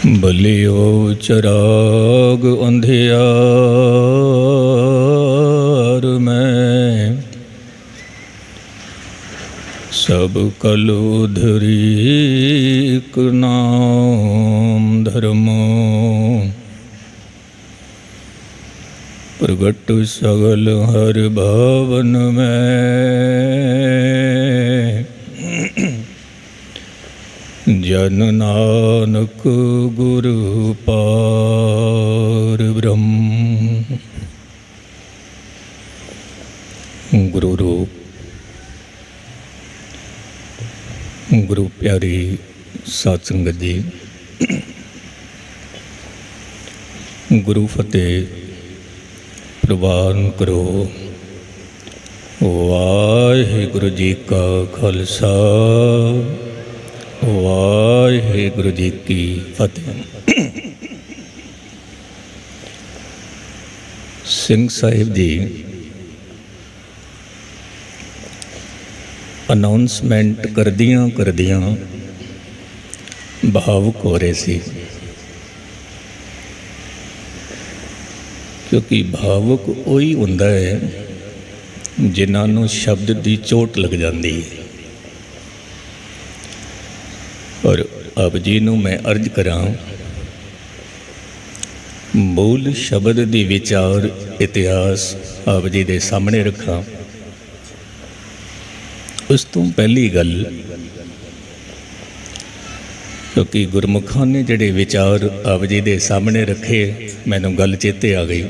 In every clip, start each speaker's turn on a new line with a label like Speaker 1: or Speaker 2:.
Speaker 1: ਬਲਿਓ ਚਰਾਗ ਅੰਧਿਆਰ ਮੈਂ, ਸਭ ਕਲੁ ਧਰੀਕ ਨਾਮ ਧਰਮੋ। ਪ੍ਰਗਟ ਸਗਲ ਹਰਿ ਭਵਨ ਮੈਂ, ਜਨ ਨਾਨਕ ਗੁਰੂ ਪਾਰ ਬ੍ਰਹਮ। ਗੁਰੂ ਰੂਪ ਗੁਰੂ ਪਿਆਰੀ ਸਾਧ ਸੰਗਤ ਜੀ, ਗੁਰੂ ਫਤਿਹ ਪ੍ਰਵਾਨ ਕਰੋ। ਵਾਹਿਗੁਰੂ ਜੀ ਕਾ ਖਾਲਸਾ, ਵਾਹਿਗੁਰੂ ਜੀ ਕੀ ਫਤਿਹ। ਸਿੰਘ ਸਾਹਿਬ ਜੀ ਅਨਾਉਂਸਮੈਂਟ ਕਰਦਿਆਂ ਕਰਦਿਆਂ ਭਾਵੁਕ ਹੋ ਰਹੇ ਸੀ, ਕਿਉਂਕਿ ਭਾਵੁਕ ਉਹੀ ਹੁੰਦਾ ਹੈ ਜਿਨ੍ਹਾਂ ਨੂੰ ਸ਼ਬਦ ਦੀ ਚੋਟ ਲੱਗ ਜਾਂਦੀ ਹੈ। ਔਰ ਆਪ ਜੀ ਨੂੰ ਮੈਂ ਅਰਜ਼ ਕਰਾਂ, ਮੂਲ ਸ਼ਬਦ ਦੀ ਵਿਚਾਰ ਇਤਿਹਾਸ ਆਪ ਜੀ ਦੇ ਸਾਹਮਣੇ ਰੱਖਾਂ। ਉਸ ਤੋਂ ਪਹਿਲੀ ਗੱਲ, ਕਿਉਂਕਿ ਗੁਰਮੁਖਾਂ ਨੇ ਜਿਹੜੇ ਵਿਚਾਰ ਆਪ ਜੀ ਦੇ ਸਾਹਮਣੇ ਰੱਖੇ, ਮੈਨੂੰ ਗੱਲ ਚੇਤੇ ਆ ਗਈ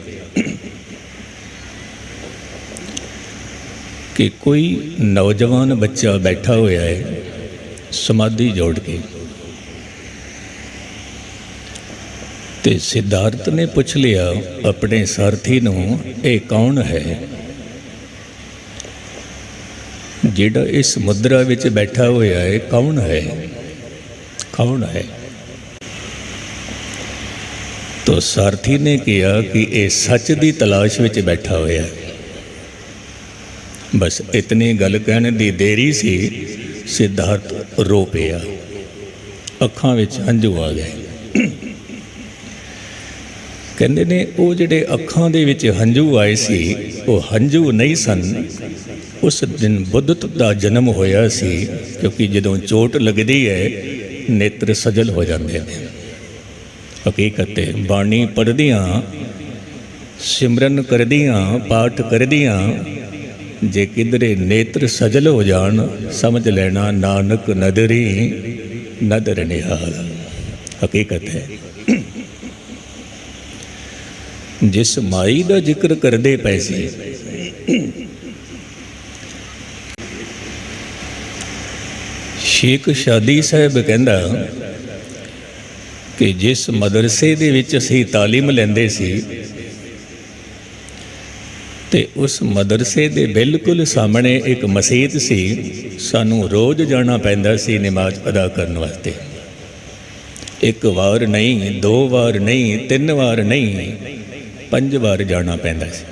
Speaker 1: ਕਿ ਕੋਈ ਨੌਜਵਾਨ ਬੱਚਾ ਬੈਠਾ ਹੋਇਆ ਹੈ ਸਮਾਧੀ ਜੋੜ ਕੇ, ਤੇ ਸਿਧਾਰਥ ਨੇ ਪੁੱਛ ਲਿਆ ਆਪਣੇ ਸਾਰਥੀ ਨੂੰ, ਇਹ ਕੌਣ ਹੈ ਜਿਹੜਾ ਇਸ ਮੁਦਰਾ ਵਿੱਚ ਬੈਠਾ ਹੋਇਆ ਹੈ? ਕੌਣ ਹੈ, ਕੌਣ ਹੈ? ਤੋ ਸਾਰਥੀ ਨੇ ਕਿਹਾ ਕਿ ਇਹ ਸੱਚ ਦੀ ਤਲਾਸ਼ ਵਿੱਚ ਬੈਠਾ ਹੋਇਆ ਹੈ। ਬਸ ਇਤਨੀ ਗੱਲ ਕਹਿਣ ਦੀ ਦੇਰੀ ਸੀ, ਸਿਧਾਰਥ ਰੋ ਪਿਆ, ਅੱਖਾਂ ਵਿੱਚ ਹੰਝੂ ਆ ਗਏ। ਕਹਿੰਦੇ ਨੇ ਉਹ ਜਿਹੜੇ ਅੱਖਾਂ ਦੇ ਵਿੱਚ ਹੰਝੂ ਆਏ ਸੀ, ਉਹ ਹੰਝੂ ਨਹੀਂ ਸਨ, ਉਸ ਦਿਨ ਬੁੱਧਤ ਦਾ ਜਨਮ ਹੋਇਆ ਸੀ। ਕਿਉਂਕਿ ਜਦੋਂ ਚੋਟ ਲੱਗਦੀ ਹੈ ਨੇਤਰ ਸਜਲ ਹੋ ਜਾਂਦੇ ਨੇ। ਹਕੀਕਤ ਹੈ, ਬਾਣੀ ਪੜ੍ਹਦਿਆਂ, ਸਿਮਰਨ ਕਰਦਿਆਂ, ਪਾਠ ਕਰਦਿਆਂ ਜੇ ਕਿਧਰੇ ਨੇਤਰ ਸਜਲ ਹੋ ਜਾਣ, ਸਮਝ ਲੈਣਾ ਨਾਨਕ ਨਦਰੀ ਨਦਰ ਨਿਹਾਲ। ਹਕੀਕਤ ਹੈ, ਜਿਸ ਮਾਈ ਦਾ ਜ਼ਿਕਰ ਕਰਦੇ ਪਏ ਸੀ, ਸ਼ੇਖ ਸ਼ਾਦੀ ਸਾਹਿਬ ਕਹਿੰਦਾ ਕਿ ਜਿਸ ਮਦਰਸੇ ਦੇ ਵਿੱਚ ਅਸੀਂ ਤਾਲੀਮ ਲੈਂਦੇ ਸੀ, ਤੇ ਉਸ ਮਦਰਸੇ ਦੇ ਬਿਲਕੁਲ ਸਾਹਮਣੇ ਇੱਕ ਮਸਜਿਦ ਸੀ। ਸਾਨੂੰ ਰੋਜ਼ ਜਾਣਾ ਪੈਂਦਾ ਸੀ ਨਮਾਜ਼ ਅਦਾ ਕਰਨ ਵਾਸਤੇ। ਇੱਕ ਵਾਰ ਨਹੀਂ, 2 ਵਾਰ ਨਹੀਂ, 3 ਵਾਰ ਨਹੀਂ, 5 ਵਾਰ ਜਾਣਾ ਪੈਂਦਾ ਸੀ।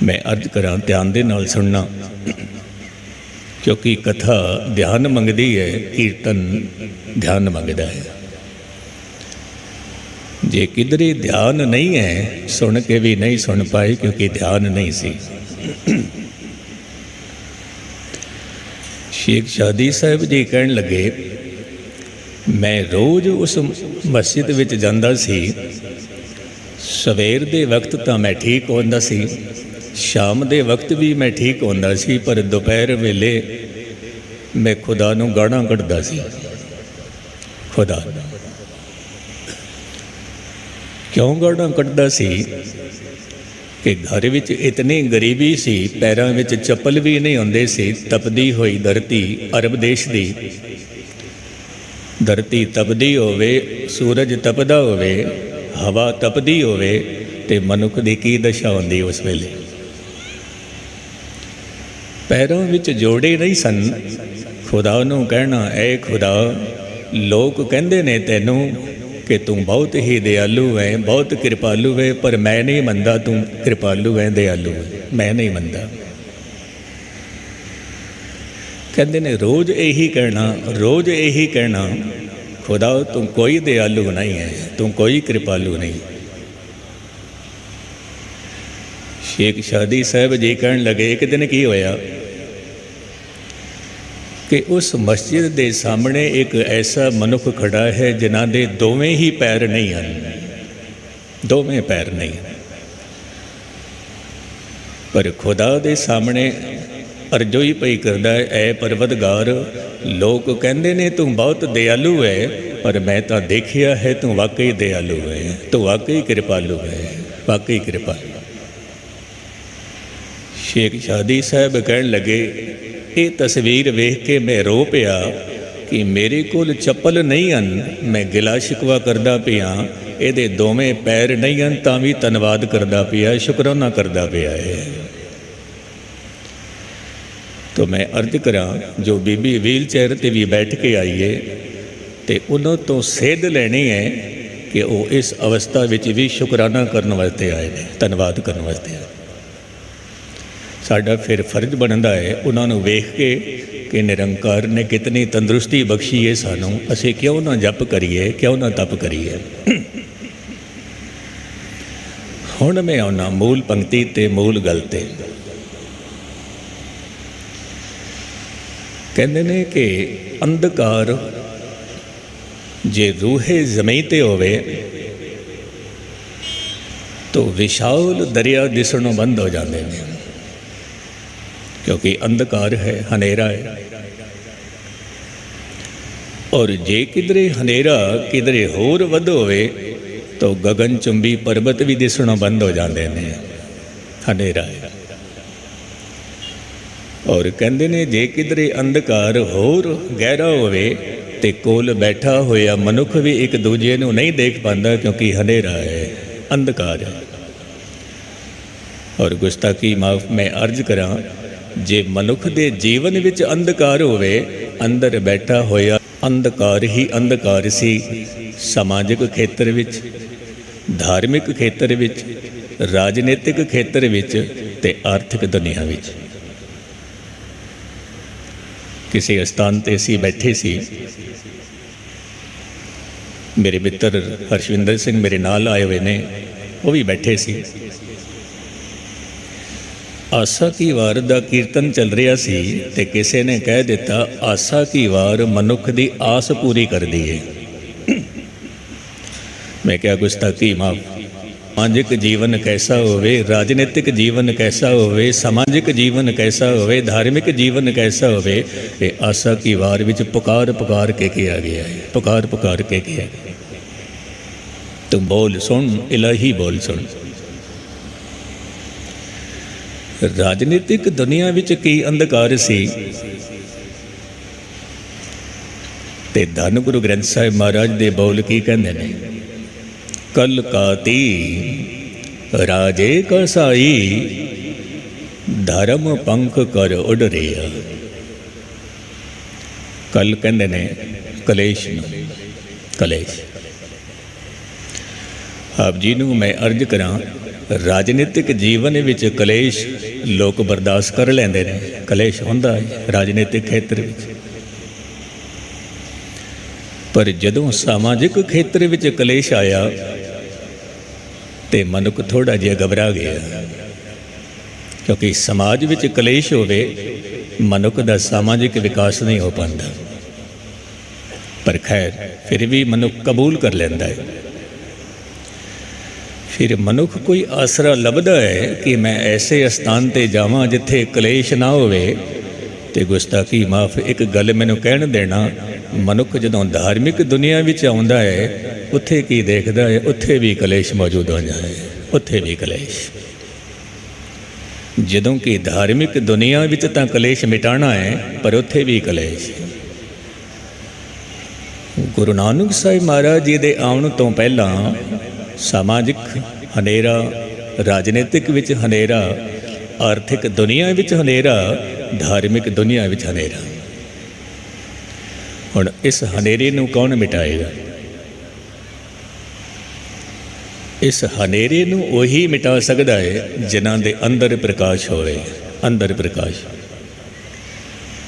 Speaker 1: ਮੈਂ ਅਰਜ਼ ਕਰਾਂ, ਧਿਆਨ ਦੇ ਨਾਲ ਸੁਣਨਾ, ਕਿਉਂਕਿ ਕਥਾ ਧਿਆਨ ਮੰਗਦੀ ਹੈ, ਕੀਰਤਨ ਧਿਆਨ ਮੰਗਦਾ ਹੈ। ਜੇ ਕਿਧਰੇ ਧਿਆਨ ਨਹੀਂ ਹੈ, ਸੁਣ ਕੇ ਵੀ ਨਹੀਂ ਸੁਣ ਪਾਏ, ਕਿਉਂਕਿ ਧਿਆਨ ਨਹੀਂ ਸੀ। ਸ਼ੇਖ ਸ਼ਾਦੀ ਸਾਹਿਬ ਜੀ ਕਹਿਣ ਲੱਗੇ, ਮੈਂ ਰੋਜ਼ ਉਸ ਮਸਜਿਦ ਵਿੱਚ ਜਾਂਦਾ ਸੀ। ਸਵੇਰ ਦੇ ਵਕਤ ਤਾਂ ਮੈਂ ਠੀਕ ਹੁੰਦਾ ਸੀ, ਸ਼ਾਮ ਦੇ ਵਕਤ ਵੀ ਮੈਂ ਠੀਕ ਹੁੰਦਾ ਸੀ, ਪਰ ਦੁਪਹਿਰ ਵੇਲੇ ਮੈਂ ਖੁਦਾ ਨੂੰ ਗਾਲਾਂ ਕੱਢਦਾ ਸੀ। ਖੁਦਾ ਕਿਉਂ ਗਾਲਾਂ ਕੱਢਦਾ ਸੀ? ਕਿ ਘਰ ਵਿੱਚ ਇਤਨੀ ਗਰੀਬੀ ਸੀ, ਪੈਰਾਂ ਵਿੱਚ ਚੱਪਲ ਵੀ ਨਹੀਂ ਹੁੰਦੇ ਸੀ। ਤਪਦੀ ਹੋਈ ਧਰਤੀ, ਅਰਬ ਦੇਸ਼ ਦੀ ਧਰਤੀ ਤਪਦੀ ਹੋਵੇ, ਸੂਰਜ ਤਪਦਾ ਹੋਵੇ, ਹਵਾ ਤਪਦੀ ਹੋਵੇ, ਤੇ ਮਨੁੱਖ ਦੀ ਕੀ ਦਸ਼ਾ ਹੁੰਦੀ ਉਸ ਵੇਲੇ? ਪੈਰਾਂ ਵਿੱਚ ਜੋੜੇ ਨਹੀਂ ਸਨ। ਖੁਦਾ ਨੂੰ ਕਹਿਣਾ, ਐ ਖੁਦਾ, ਲੋਕ ਕਹਿੰਦੇ ਨੇ ਤੈਨੂੰ ਕਿ ਤੂੰ ਬਹੁਤ ਹੀ ਦਿਆਲੂ ਹੈ, ਬਹੁਤ ਕਿਰਪਾਲੂ ਹੈ, ਪਰ ਮੈਂ ਨਹੀਂ ਮੰਨਦਾ ਤੂੰ ਕਿਰਪਾਲੂ ਹੈ, ਦਿਆਲੂ ਹੈ, ਮੈਂ ਨਹੀਂ ਮੰਨਦਾ। ਕਹਿੰਦੇ ਨੇ ਰੋਜ਼ ਇਹੀ ਕਹਿਣਾ, ਰੋਜ਼ ਇਹੀ ਕਹਿਣਾ। खुदा तू कोई दयालु नहीं है, तू कोई कृपालु नहीं। शेख शादी साहब जी कहन लगे, एक दिन की होया कि उस मस्जिद के सामने एक ऐसा मनुख खड़ा है जिन्हां दे दोवें ही पैर नहीं हैं, दोवें पैर नहीं हैं, पर खुदा दे सामने अर्जो ही पई करदा है, ऐ परवतगार लोग कहंदे ने तू बहुत दयालु है, पर मैं तो देखिया है तू वाकई दयालु है, तू वाकई कृपालु है, वाकई कृपालु। शेख शादी साहब कहन लगे, ये तस्वीर वेख के मैं रो पिया कि मेरे कोल चप्पल नहीं हन, मैं गिला शिकवा करदा पिया, ये दोवें पैर नहीं हन तां भी धन्नवाद करदा पिया, शुकराना करदा पिया है। तो मैं अर्ज करा, जो बीबी व्हील चेयर पर भी बैठ के आई है तो उन्हों तो सेध लेनी है कि वो इस अवस्था विच भी शुकराना करने वास्ते आए हैं, धन्नवाद करने वास्ते आए। साडा फिर फर्ज बनता है उन्होंने वेख के कि निरंकार ने कितनी तंदुरुस्ती बख्शी है सानू, असी क्यों ना जप करिए, क्यों ना तप करिए। हुण मैं आना मूल पंक्ति ते मूल गल ते। कहते ने कि अंधकार जे रूहे ज़मीं ते होवे तो विशाल दरिया दिसणों बंद हो जाते हैं, क्योंकि अंधकार है, हनेरा है। और जे किधरे हनेरा किधरे होर वध होवे तो गगन चुंबी पर्वत भी दिसणों बंद हो जाते हैं, हनेरा है। और कहते ने जे किधरे अंधकार होर गहरा होवे ते कोल बैठा होया मनुख भी एक दूजे नूं नहीं देख पाता, क्योंकि हनेरा है, अंधकार है। और गुस्ताखी माफ मैं अर्ज करा, जे मनुख दे जीवन विच अंधकार होवे, अंदर बैठा होया अंधकार ही अंधकार सी, समाजिक खेत्र विच, धार्मिक खेत्र विच, राजनीतिक खेत्र विच ते आर्थिक दुनिया विच। किसी स्थान ते असीं बैठे सी, मेरे मित्र हरशविंदर सिंह मेरे नाल आए हुए ने, वो भी बैठे सी। आसा की वार दा कीर्तन चल रहा सी ते किसी ने कह दिता, आसा की वार मनुख दी आस पूरी कर दी है। मैं क्या गुस्ताखी माफ, सामाजिक जीवन कैसा होवे, राजनीतिक जीवन कैसा होवे, सामाजिक जीवन कैसा होवे, धार्मिक जीवन कैसा होवे, ये आसा की वार विच पुकार पुकार के किया गया है, पुकार पुकार के किया गया। तुम बोल सुन इलाही बोल सुन। राजनीतिक दुनिया विच की अंधकार सी ते धन गुरु ग्रंथ साहिब महाराज दे बोल की कहंदे ने, कल काती राजे कसाई धर्म पंख कर उड़ रिया। कल कहंदे ने कलेश नूं, कलेश। आप जी नूं मैं अर्ज करा, राजनीतिक जीवन विच कलेश लोग बर्दाश्त कर लेंदे ने, कलेश हुंदा है राजनीतिक खेत्र विच। पर जदों सामाजिक खेत्र विच कलेश आया ते मनुख थोड़ा जिहा घबरा गया, क्योंकि समाज विच कलेश होवे मनुख दा सामाजिक विकास नहीं हो पाता। पर खैर फिर भी मनुख कबूल कर लेंदा है। फिर मनुख कोई आसरा लभदा है कि मैं ऐसे स्थान ते जावां जिथे कलेश ना होवे। ते गुस्ताखी माफ एक गल मैनूं कहण देना, मनुख जदों धार्मिक दुनिया विच आउंदा है उत्थे की देखदा है, उत्थे भी कलेश मौजूद हो जाए, उत्थे भी कलेश। जदों कि धार्मिक दुनिया विच तां कलेश मिटाना है, पर उत्थे भी कलेश। गुरु नानक साहिब महाराज जी दे आउण तो पहला समाजिक हनेरा, राजनीतिक विच हनेरा, आर्थिक दुनिया विच हनेरा, धार्मिक दुनिया विच हनेरा। हुण इस हनेरे नूं कौन मिटाएगा? इस हनेरे नूं वही मिटा सकदा है जिन्हां दे अंदर प्रकाश होवे, अंदर प्रकाश।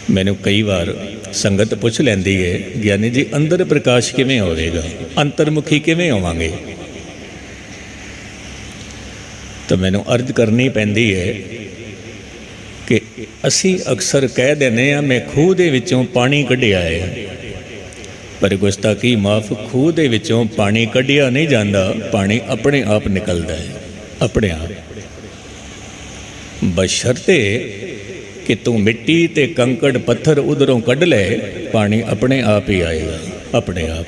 Speaker 1: मैनू कई बार संगत पुछ लैंदी है, ज्ञानी जी अंदर प्रकाश किवें होवेगा, अंतरमुखी किवें होवांगे? तो मैनू अर्ज करनी पैंदी है कि असी अक्सर कह देने मैं खूह दे विचों पानी कढ़िया है, पर गुस्ताखी माफ, खूह दे विचों पानी कढ़िया नहीं जाता, पानी अपने आप निकलता है, अपने आप, बशर्ते कि तू मिट्टी ते कंकड़ पत्थर उधरों कढ़ ले, पानी अपने आप ही आएगा, अपने आप।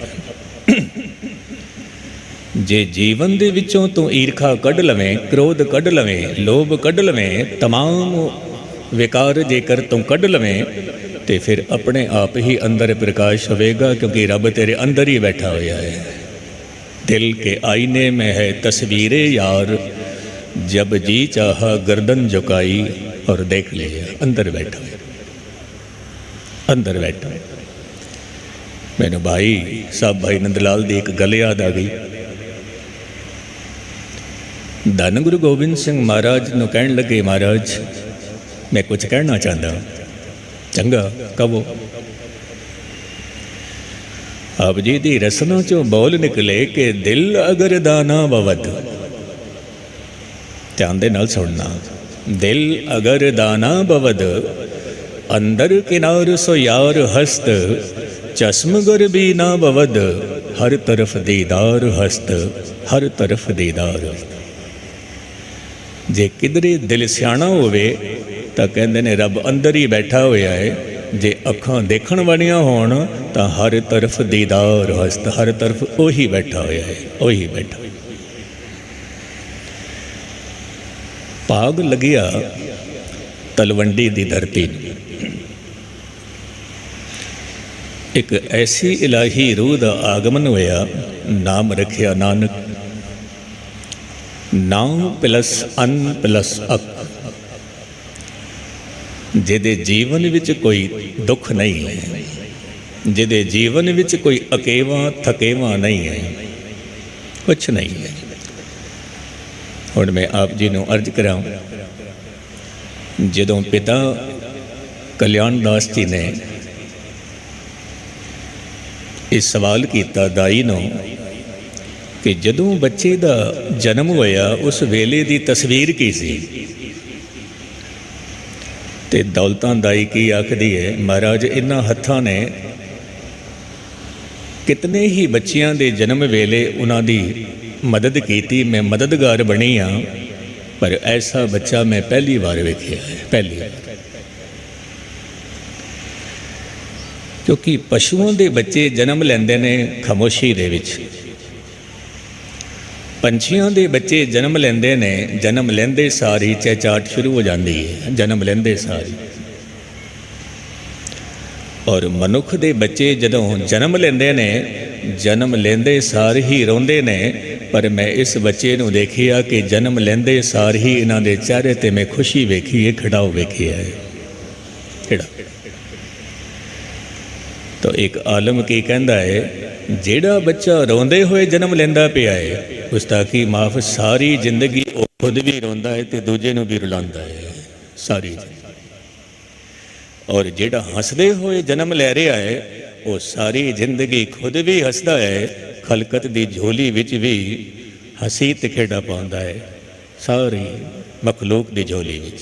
Speaker 1: जे जीवन दे विचों तू ईर्खा कढ़ लवें, क्रोध कढ़ लवें, लोभ कढ़ लवें, तमाम विकार जेकर तू कढ़ लवें, तो फिर अपने आप ही अंदर प्रकाश होवेगा, क्योंकि रब तेरे अंदर ही बैठा हुआ है। दिल के आईने में है तस्वीरें यार, जब जी चाहा गर्दन झुकाई और देख लिया, अंदर बैठा है, अंदर बैठा है। मैंने भाई साहब भाई नंदलाल दी एक गल याद आ गई। धन गुरु गोबिंद सिंह महाराज नूं कहण लगे, महाराज मैं कुछ कहना चाहता। चंगा कहो। आप जी दी रसना चो बोल निकले कि दिल अगर दाना बवद, ध्यान दे नाल सुनना, दिल अगर दाना बवद, अंदर किनार सो यार हस्त, चश्म गर भी ना बवद, हर तरफ दीदार हस्त, हर तरफ दीदार। जे किधरे दिल सियाणा होवे तो कहते ने रब अंदर ही बैठा होया है, जे अखां देखण वालियां होण तो हर तरफ दीदार हस्त, हर तरफ ओही बैठा होया है, ओही बैठा। भाग लगिया तलवंडी दी धरती, एक ऐसी इलाही रूह का आगमन होया, नाम रखिया नानक, नाम प्लस अन प्लस अक, जिहदे जीवन विच कोई दुख नहीं है, जिहदे जीवन विच कोई अकेवा थकेवा नहीं है, कुछ नहीं है। हुण मैं आप जी नूं अर्ज करां, जदों पिता कल्याण दास जी ने इस सवाल किया दाई नूं कि जदों बच्चे का जन्म होया उस वेले की तस्वीर की सी, ते दौलतां दाई की आखदी है, महाराज इन्हां हत्थां ने कितने ही बच्चियां दे जन्म वेले उन्हां दी मदद की, मैं मददगार बनी हाँ, पर ऐसा बच्चा मैं पहली बार वेखिया है, पहली बार। क्योंकि पशुओं के बच्चे जन्म लेंदे ने खामोशी दे विच, पंछियों के बच्चे जन्म लेंदे ने, जन्म लेंदे सारी चहचाहट शुरू हो जाती है, जन्म लेंदे सारी। और मनुख के बच्चे जदों जन्म लेंदे ने, जन्म लेंदे सार ही रोंदे ने, पर मैं इस बच्चे नूं देखिया कि जन्म लेंदे सार ही इन्हां दे चेहरे ते मैं खुशी वेखी है, खिड़ाओ वेखिया है, खिड़ा। तो एक आलम की कहता है, जेड़ा बच्चा रोंदे हुए जन्म लेंदा पिया है, गुस्ताखी माफ, सारी जिंदगी वो खुद भी रोंदा है तो दूजे नूं भी रुलांदा है, सारी जिंदगी। और जेड़ा हंसदे हुए जन्म ले रहा है, वो सारी जिंदगी खुद भी हंसदा है, खलकत दी झोली विच भी हसी ते खेड़ा पाउंदा है, सारी मखलूक दी झोली विच।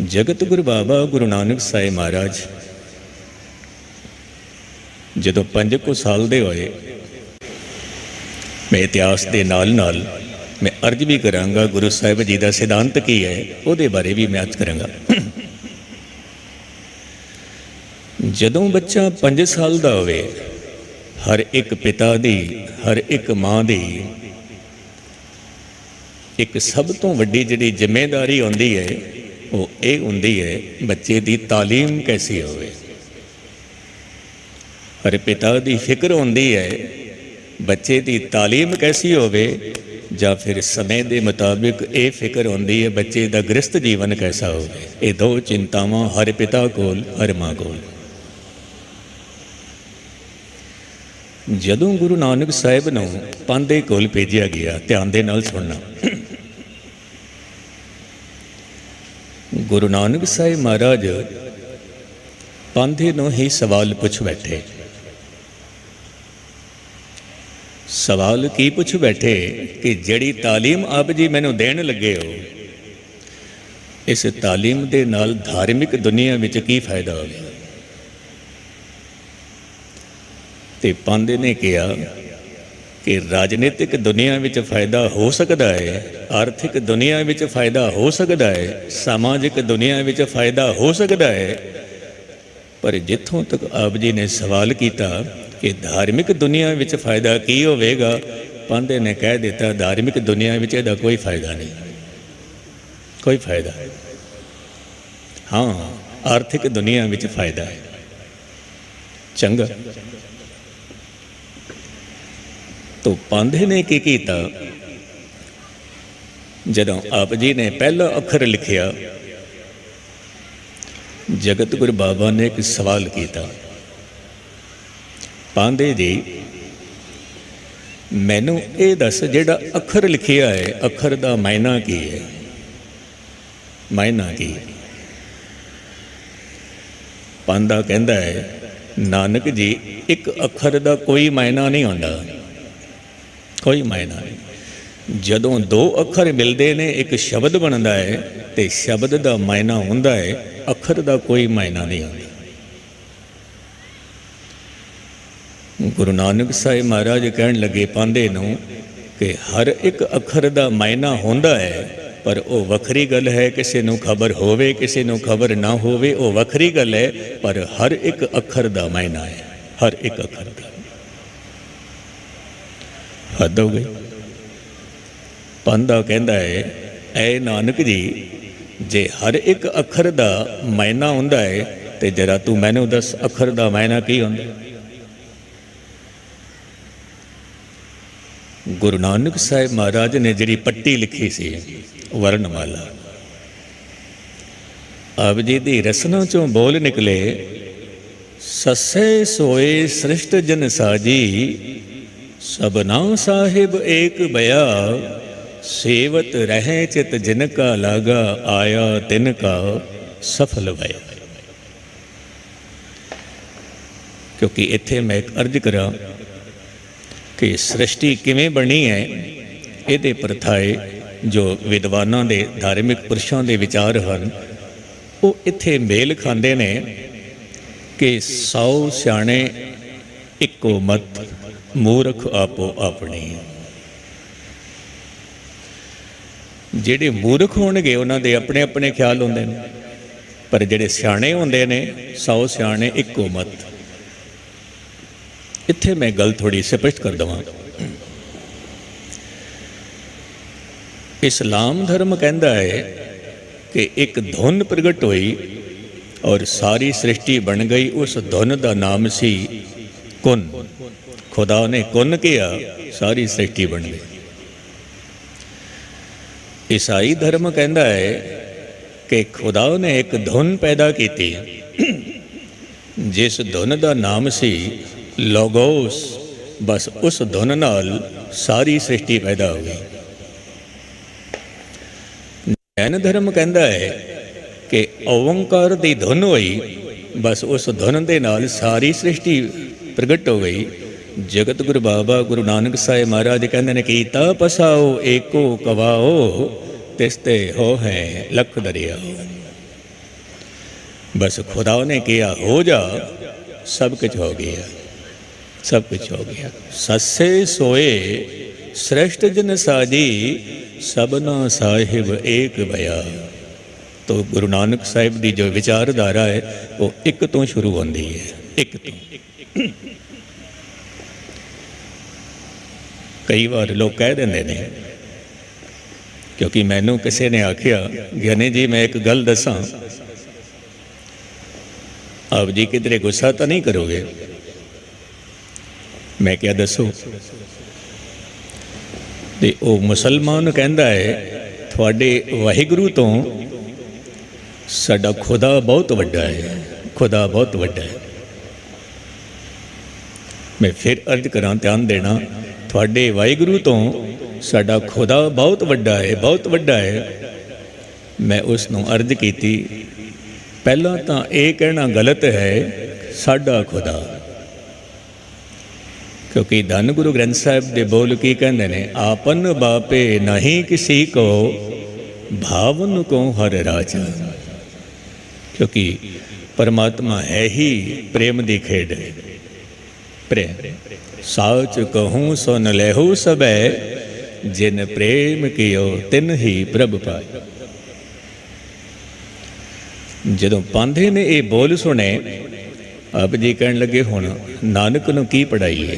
Speaker 1: जगत गुरु बाबा गुरु नानक साहिब महाराज जदों 5 साल दे होए, मैं इतिहास के नाल नाल मैं अर्ज भी करांगा गुरु साहिब जी का सिद्धांत की है, उहदे बारे भी मैं अर्ज करांगा। जदों बच्चा 5 साल का होवे, हर एक पिता दी, हर एक माँ दी एक सब तो वड्डी जिहड़ी जिम्मेदारी होंदी है, वो ये होंदी है बच्चे की तालीम कैसी होवे। हर पिता की फिक्र होंदी है बच्चे की तालीम कैसी होवे, या फिर समय के मुताबिक ये फिक्र होंदी है बच्चे का गृहस्थ जीवन कैसा होवे। ये 2 चिंतावां हर पिता कोल, हर माँ कोल। जदों गुरु नानक साहिब नूं पांदे कोल भेजिया गया, ध्यान दे नाल सुनना, ਗੁਰੂ ਨਾਨਕ ਸਾਹਿਬ ਮਹਾਰਾਜ ਪਾਂਧੇ ਨੂੰ ਹੀ ਸਵਾਲ ਪੁੱਛ ਬੈਠੇ। ਸਵਾਲ ਕੀ ਪੁੱਛ ਬੈਠੇ ਕਿ ਜਿਹੜੀ ਤਾਲੀਮ ਆਪ ਜੀ ਮੈਨੂੰ ਦੇਣ ਲੱਗੇ ਹੋ, ਇਸ ਤਾਲੀਮ ਦੇ ਨਾਲ ਧਾਰਮਿਕ ਦੁਨੀਆ ਵਿੱਚ ਕੀ ਫਾਇਦਾ ਹੋਵੇ। ਤੇ ਪਾਂਧੇ ਨੇ ਕਿਹਾ ਕਿ ਰਾਜਨੀਤਿਕ ਦੁਨੀਆ ਵਿੱਚ ਫਾਇਦਾ ਹੋ ਸਕਦਾ ਹੈ, ਆਰਥਿਕ ਦੁਨੀਆ ਵਿੱਚ ਫਾਇਦਾ ਹੋ ਸਕਦਾ ਹੈ, ਸਮਾਜਿਕ ਦੁਨੀਆ ਵਿੱਚ ਫਾਇਦਾ ਹੋ ਸਕਦਾ ਹੈ, ਪਰ ਜਿੱਥੋਂ ਤੱਕ ਆਪ ਜੀ ਨੇ ਸਵਾਲ ਕੀਤਾ ਕਿ ਧਾਰਮਿਕ ਦੁਨੀਆ ਵਿੱਚ ਫਾਇਦਾ ਕੀ ਹੋਵੇਗਾ, ਪਾਂਧੇ ਨੇ ਕਹਿ ਦਿੱਤਾ ਧਾਰਮਿਕ ਦੁਨੀਆ ਵਿੱਚ ਇਹਦਾ ਕੋਈ ਫਾਇਦਾ ਨਹੀਂ, ਕੋਈ ਫਾਇਦਾ। ਹਾਂ, ਆਰਥਿਕ ਦੁਨੀਆ ਵਿੱਚ ਫਾਇਦਾ ਹੈ। ਚੰਗਾ, तो पांधे ने की कीता, जदों आप जी ने पहला अखर लिखिया, जगत गुरु बाबा ने एक सवाल किया, पांधे जी मैनू ये दस जिहड़ा अखर लिखिया है, अखर दा मायना की है, मायना की। पांधा कहता है नानक जी एक अखर दा कोई मायना नहीं आंदा, कोई मायना नहीं। जदों दो अखर मिलते ने एक शब्द बनता है, तो शब्द का मायना होंदा है, अखर का कोई मायना नहीं आता। गुरु नानक साहिब महाराज कहन लगे पांधे नूं कि हर एक अखर का मायना होंदा है, पर वो वखरी गल है, किसी नूं खबर होवे किसी नूं खबर ना होवे, वो वखरी गल है, पर हर एक अखर का मायना है, हर एक अखर का। हद हो गई। पांधा कहता है ऐ नानक जी जे हर एक अखर का मायना होंदा है, तो जरा तू मैनू दस अखर का मायना की होंदा। गुरु नानक साहिब महाराज ने जिहड़ी पट्टी लिखी सी वर्णमाला, आप जी दी रसना चों बोल निकले, ससे सोए सृष्ट जन साजी, सबना साहिब एक बया, सेवत रहे चित जिनका लागा, आया तिनका सफल भया। क्योंकि इत्थे मैं एक अर्ज करा कि सृष्टि किवें बनी है, इहदे परथाए जो विद्वानां दे धार्मिक पुरुषां दे विचार हन, वो इत्थे मेल खांदे ने कि 100 सियाणे इक्को मत, मूर्ख आपो अपनी। ਜਿਹੜੇ ਮੂਰਖ ਹੋਣਗੇ ਉਹਨਾਂ ਦੇ ਆਪਣੇ ਆਪਣੇ ਖਿਆਲ ਹੁੰਦੇ ਨੇ, ਪਰ ਜਿਹੜੇ ਸਿਆਣੇ ਹੁੰਦੇ ਨੇ 100 ਸਿਆਣੇ ਇੱਕੋ ਮਤ। ਇੱਥੇ ਮੈਂ ਗੱਲ ਥੋੜੀ ਸਪਸ਼ਟ ਕਰ ਦਵਾਂ। ਇਸਲਾਮ ਧਰਮ ਕਹਿੰਦਾ ਹੈ ਕਿ ਇੱਕ ਧੁਨ ਪ੍ਰਗਟ ਹੋਈ ਔਰ ਸਾਰੀ ਸ੍ਰਿਸ਼ਟੀ ਬਣ ਗਈ। ਉਸ ਧੁਨ ਦਾ ਨਾਮ ਸੀ ਕੁਨ। खुदा ने कुन किया, सारी सृष्टि बन गई। ईसाई धर्म कहता है कि खुदा ने एक धुन पैदा की थी, जिस धुन का नाम सी लोगोस। बस उस धुन नाल सारी सृष्टि पैदा हो गई। जैन धर्म कहता है कि ओंकार की धुन हुई, बस उस धुन के नाल सारी सृष्टि प्रगट हो गई। जगत गुरु बाबा गुरु नानक साहिब महाराज कहते ने कीता पसाओ एको कवाओ, तिसते हो है लख दरियाओ। बस खुदा ने किया हो जा, सब कुछ हो गया, सब कुछ हो गया। ससे सोए श्रेष्ठ जन साजी, सबना साहिब एक भया। तो गुरु नानक साहिब की जो विचारधारा है वो एक तो शुरू होती है, एक तो। कई बार लोग कह देंगे ने, क्योंकि मैनू किसी ने आखिया ज्ञानी जी मैं एक गल दसा, आप जी किधरे गुस्सा तो नहीं करोगे। मैं क्या दसो, ते वो मुसलमान कहता है थोड़े वाहिगुरु तो साडा खुदा बहुत वड्डा है, खुदा बहुत वड्डा है। मैं फिर अर्ज करा, ध्यान देना, थोड़े वाहिगुरु तो साडा खुदा बहुत वड्डा है, बहुत वड्डा है। मैं उसनों अर्ज की, पहला तो ये कहना गलत है साडा खुदा, क्योंकि धन गुरु ग्रंथ साहिब के बोल की कहते हैं, आपन बापे नहीं किसी को भावन को हर राजा। क्योंकि परमात्मा है ही प्रेम की खेड, प्रेम साच कहूँ सुन लेहू सबे, जिन प्रेम कियो तिन ही प्रभ पाए। जदों पांधे ने ये बोल सुने, आप जी कहन लगे हुण नानक नूं की पढ़ाई है,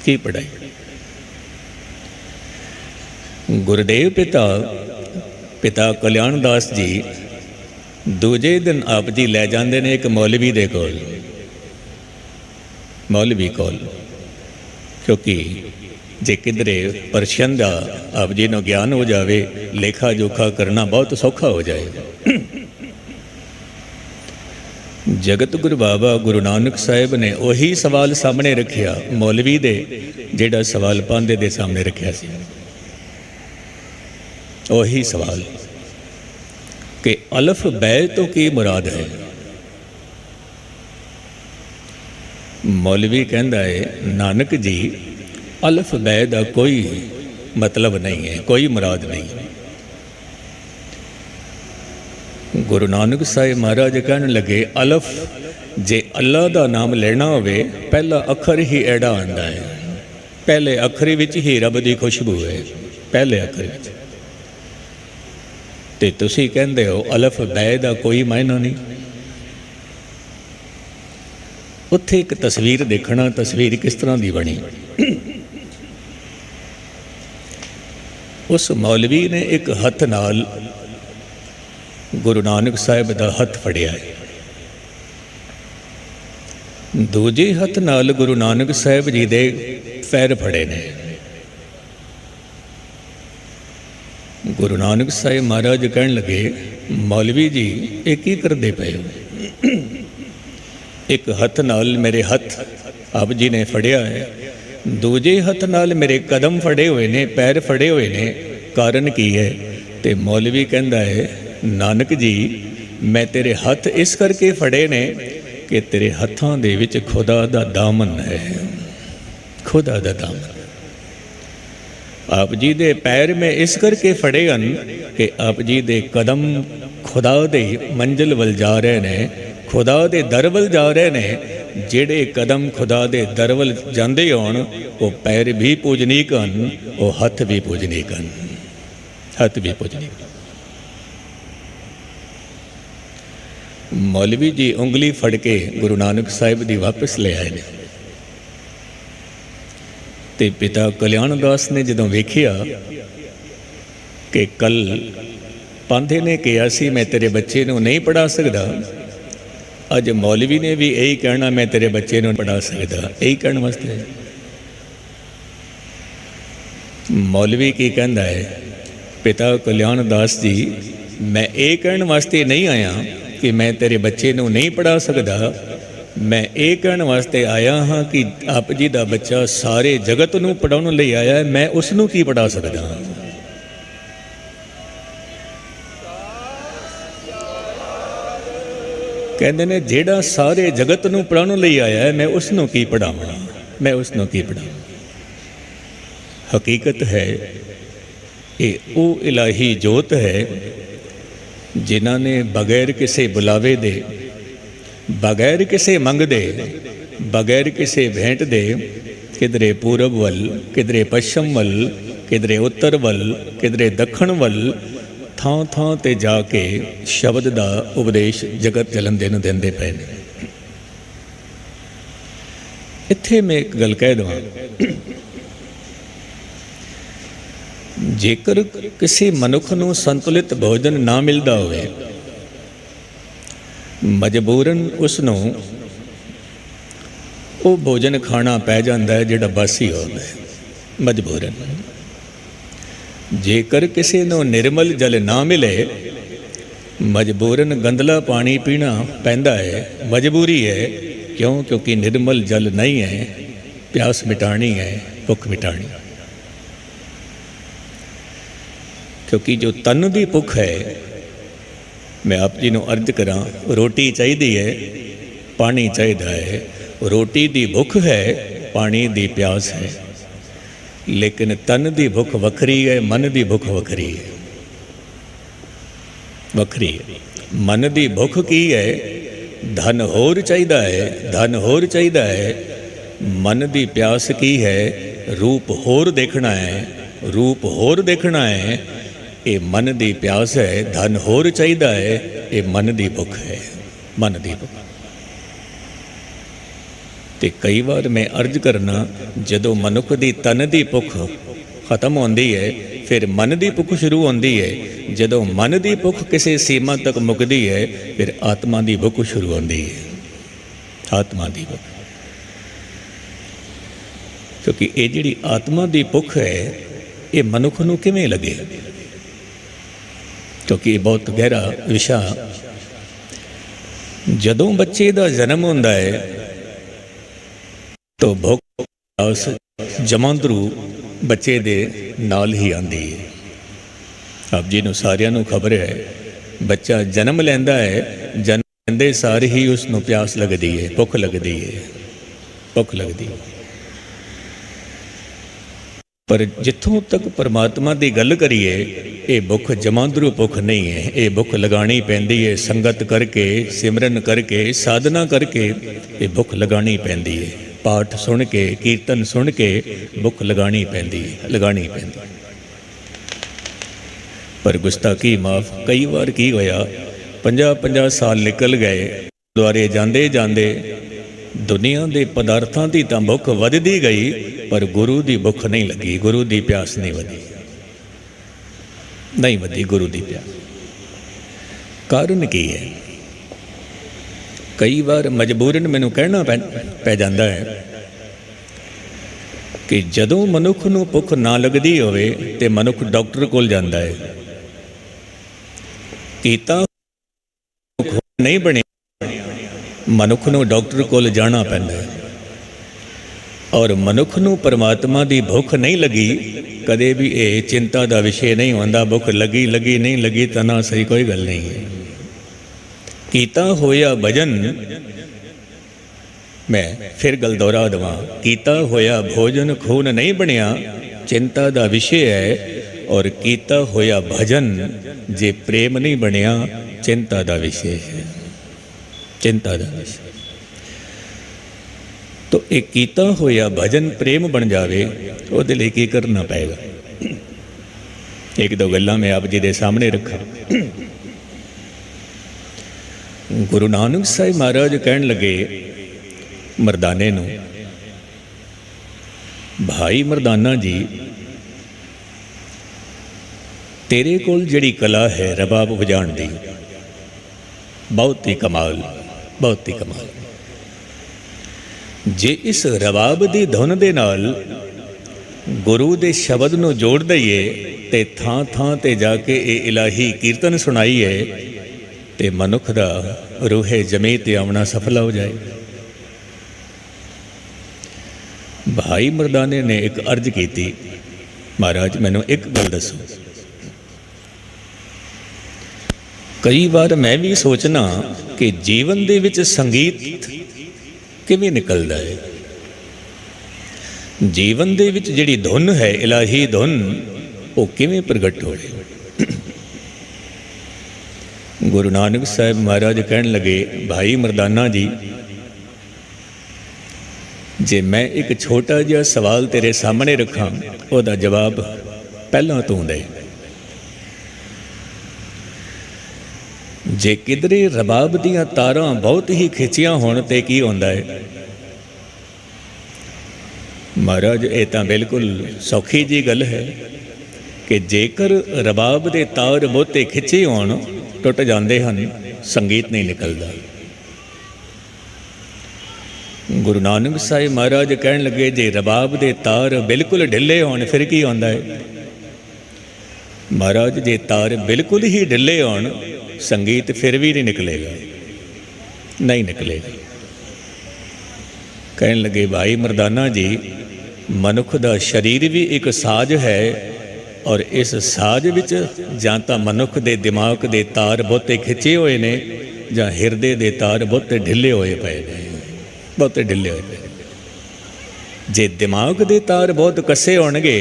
Speaker 1: की पढ़ाई। गुरुदेव पिता कल्याण दास जी दूजे दिन आप जी लै जाते ने एक मौलवी दे कोल, मौलवी कोल, क्योंकि जे किधरे परशन का आप जी नूं ज्ञान हो जाए, लेखा जोखा करना बहुत सौखा हो जाए। जगत गुरु बाबा गुरु नानक साहिब ने वही सवाल सामने रखिया, मौलवी दे जिहड़ा सवाल पांधे दे सामने रखिया सी, वही सवाल कि अलफ बै तो की मुराद है। मौलवी कहता है, नानक जी अलफ बै का कोई मतलब नहीं है, कोई मुराद नहीं है। गुरु नानक साहिब महाराज कहन लगे, अलफ जे अल्लाह का नाम लेना होवे, पहला अखर ही एड़ा आंदा है, पहले अखर विच ही रब की खुशबू है, पहले अखर विच। ते तुसी कहंदे हो अलफ बै का कोई मायना नहीं। उत्थे एक तस्वीर देखना, तस्वीर किस तरह की बनी। उस मौलवी ने एक हथ नाल गुरु नानक साहिब का हथ फड़िया है, दूजे हथ नाल गुरु नानक साहिब जी दे पैर फड़े ने। गुरु नानक साहिब महाराज कहन लगे, मौलवी जी ये की करते पे हो? एक हथ नाल मेरे हथ आप जी ने फड़िया है, दूजे हथ नाल मेरे कदम फड़े हुए ने, पैर फड़े हुए ने, कारण की है? तो मौलवी कहता है, नानक जी मैं तेरे हथ इस करके फड़े ने कि तेरे हथां दे विच खुदा दा दामन है, खुदा दा दामन। आप जी दे पैर में इस करके फड़े हन कि आप जी दे कदम खुदा दे मंजिल वल जा रहे ने, खुदा दे दर वल जा रहे ने। जेड़े कदम खुदा दे दर वल जांदे होण, वो पैर भी पूजनीक हन, वो हथ भी पूजनीक हन, हथ भी पूजनीक। मौलवी जी उंगली फड़ के गुरु नानक साहिब दी वापस ले आए ने। ते पिता कल्याण दास ने जदों वेखिया कि कल पांधे ने कहा सी मैं तेरे बच्चे नूं नहीं पढ़ा सकदा, अज मौलवी ने भी यही कहना मैं तेरे बच्चे नूं पढ़ा सकदा, यही कहने वास्ते। मौलवी की कहंदा है, पिता कल्याण दास जी मैं ये कहने वास्ते नहीं आया कि मैं तेरे बच्चे नूं नहीं पढ़ा सकदा, मैं ये कहने वास्ते आया हाँ कि आप जी का बच्चा सारे जगत नूं पढ़ाउण लई आया है, मैं उसनूं की पढ़ा सकदा। कहंदे ने जेड़ा सारे जगत नूं पढ़ाउण लई आया है, मैं उसनूं की पढ़ावां, मैं उसनूं की पढ़ावां। हकीकत है ये वो इलाही जोत है जिन्हां ने बगैर किसी बुलावे दे, बगैर किसी मंग दे, बगैर किसी भेंट दे, किधरे पूरब वल, किधरे पश्चिम वल, किधरे उत्तर वल, किधरे दखण वल, थां थां ते जाके शब्द का उपदेश जगत चलन देन देंदे पे ने। इत्थे मैं एक गल कह देवां, जेकर किसी मनुख नूं संतुलित भोजन ना मिलता होवे, मजबूरन उसनूं वो भोजन खाना पै जाता है जिहड़ा बासी होवे, मजबूरन। जेकर किसी नूं निर्मल जल ना मिले, मजबूरन गंदला पानी पीना पैंदा है, मजबूरी है। क्यों? क्योंकि निर्मल जल नहीं है, प्यास मिटानी है, भुख मिटानी। क्योंकि जो तन की भुख है, मैं आप जी को अर्ज करा, रोटी चाहिए है, पानी चाहिए है। रोटी की भुख है, पानी की प्यास है, लेकिन तन की भुख वखरी है, मन की भुख वखरी है, वखरी है। मन की भुख की है, धन होर चाहिए है, धन होर चाहिए है। मन की प्यास की है, रूप होर देखना है, रूप होर देखना है। ये मन की प्यास है, धन होर चाहिए है, ये मन की भुख है, मन की भुख। तो कई बार मैं अर्ज करना, जदों मनुख की तन की भुख खत्म होती है, फिर मन की भुख शुरू होती है। जदों मन की भुख किसी सीमा तक मुकती है, फिर आत्मा की भुख शुरू होती है, आत्मा की भुख। क्योंकि ये जिहड़ी आत्मा की भुख है, ये मनुख नूं किवें लगे, क्योंकि ये बहुत गहरा विषा। जदों बच्चे का जन्म होता है तो भुख प्यास जमांदरू बच्चे दे नाल ही आती है। आप जी नूं सारियां नूं खबर है, बच्चा जन्म लैंदा है, जन्म लैंदे सार ही उसनूं प्यास लगती है, भुख लगती है, भुख लगती है। पर जिथों तक परमात्मा की गल करिए, ये भुख जमांदरू भुख नहीं है, ये भुख लगानी पैंदी है। संगत करके, सिमरन करके, साधना करके ये भुख लगानी पैंदी है। पाठ सुन के, कीर्तन सुन के भुख लगानी पैंदी है, लगानी पैंदी। पर गुस्ताखी माफ, कई बार की होया, 50-50 साल निकल गए, गुरुद्वारे जांदे जांदे दुनिया के पदार्थों की तो भुख वधदी गई, पर गुरु की भुख नहीं लगी, गुरु की प्यास नहीं वधी, नहीं वधी गुरु की प्यास। कारण की है? कई बार मजबूरन मैनू कहना पै जाता है कि जदों मनुख नूं भुख ना लगती होवे ते मनुख डॉक्टर कोल जाता है। कीता नहीं बने, मनुख नूं डॉक्टर कोल जाना पैंदा है। और मनुख नूं परमात्मा की भुख नहीं लगी, कदे भी ये चिंता का विषय नहीं होंदा। भुख लगी लगी नहीं लगी तो ना सही, कोई गल नहीं है। कीता होया भजन, मैं फिर गल दोहरा देवां, कीता होया भोजन खून नहीं बनिया, चिंता का विषय है। और कीता होया भजन जे प्रेम नहीं बनिया, चिंता का विषय है, चिंता का विषय। तो एक कीता होया भजन प्रेम बन जावे, उहदे लई की करना पेगा? एक दो गल्लां मैं आप जी दे सामने रखा। गुरु नानक साहिब महाराज कहन लगे मरदाने नूं, भाई मरदाना जी, तेरे कोल जिहड़ी कला है रबाब वजाण दी, बहुत ही कमाल, बहुत ही कमाल। जे इस रबाब की धुन दे नाल गुरु दे शब्द नूं जोड़ दईए ते थां थां ते जाके ये इलाही कीर्तन सुनाईए, ते मनुख दा रूहे जमी ते आउणा सफल हो जाए। भाई मरदाने ने एक अर्ज की थी, महाराज मैनू एक गल दसो। कई बार मैं भी सोचना कि जीवन दे विच संगीत किवें निकलदा है। जीवन दे विच जिहड़ी धुन है, इलाही धुन, वो किवें प्रगट होए। गुरु नानक साहिब महाराज कहन लगे, भाई मरदाना जी, जे मैं एक छोटा जिहा सवाल तेरे सामने रखा, उसका जवाब पहला तू दे। जे किधरे रबाब दियां तारां बहुत ही खिंचियां होण ते की होंदा है? महाराज ये तो बिल्कुल सौखी जी गल है कि जेकर रबाब दे तार बहुते खिंचे होण, टुट जाते हैं, संगीत नहीं निकलता। गुरु नानक साहिब महाराज कहन लगे, जे रबाब दे तार बिल्कुल ढिले होण फिर की होंदा है? महाराज जे तार बिल्कुल ही ढिले होण, संगीत फिर भी नहीं निकलेगा, नहीं निकलेगा। कहन लगे, भाई मरदाना जी, मनुख दा शरीर भी एक साज है और इस साज विच जां तां मनुख दे दिमाग दे तार बहुते खिचे हुए ने जां हिरदे दे तार बहुते ढिले होए पे ने, बहुते ढिले होए पे। जे दिमाग दे तार बहुत कसे होणगे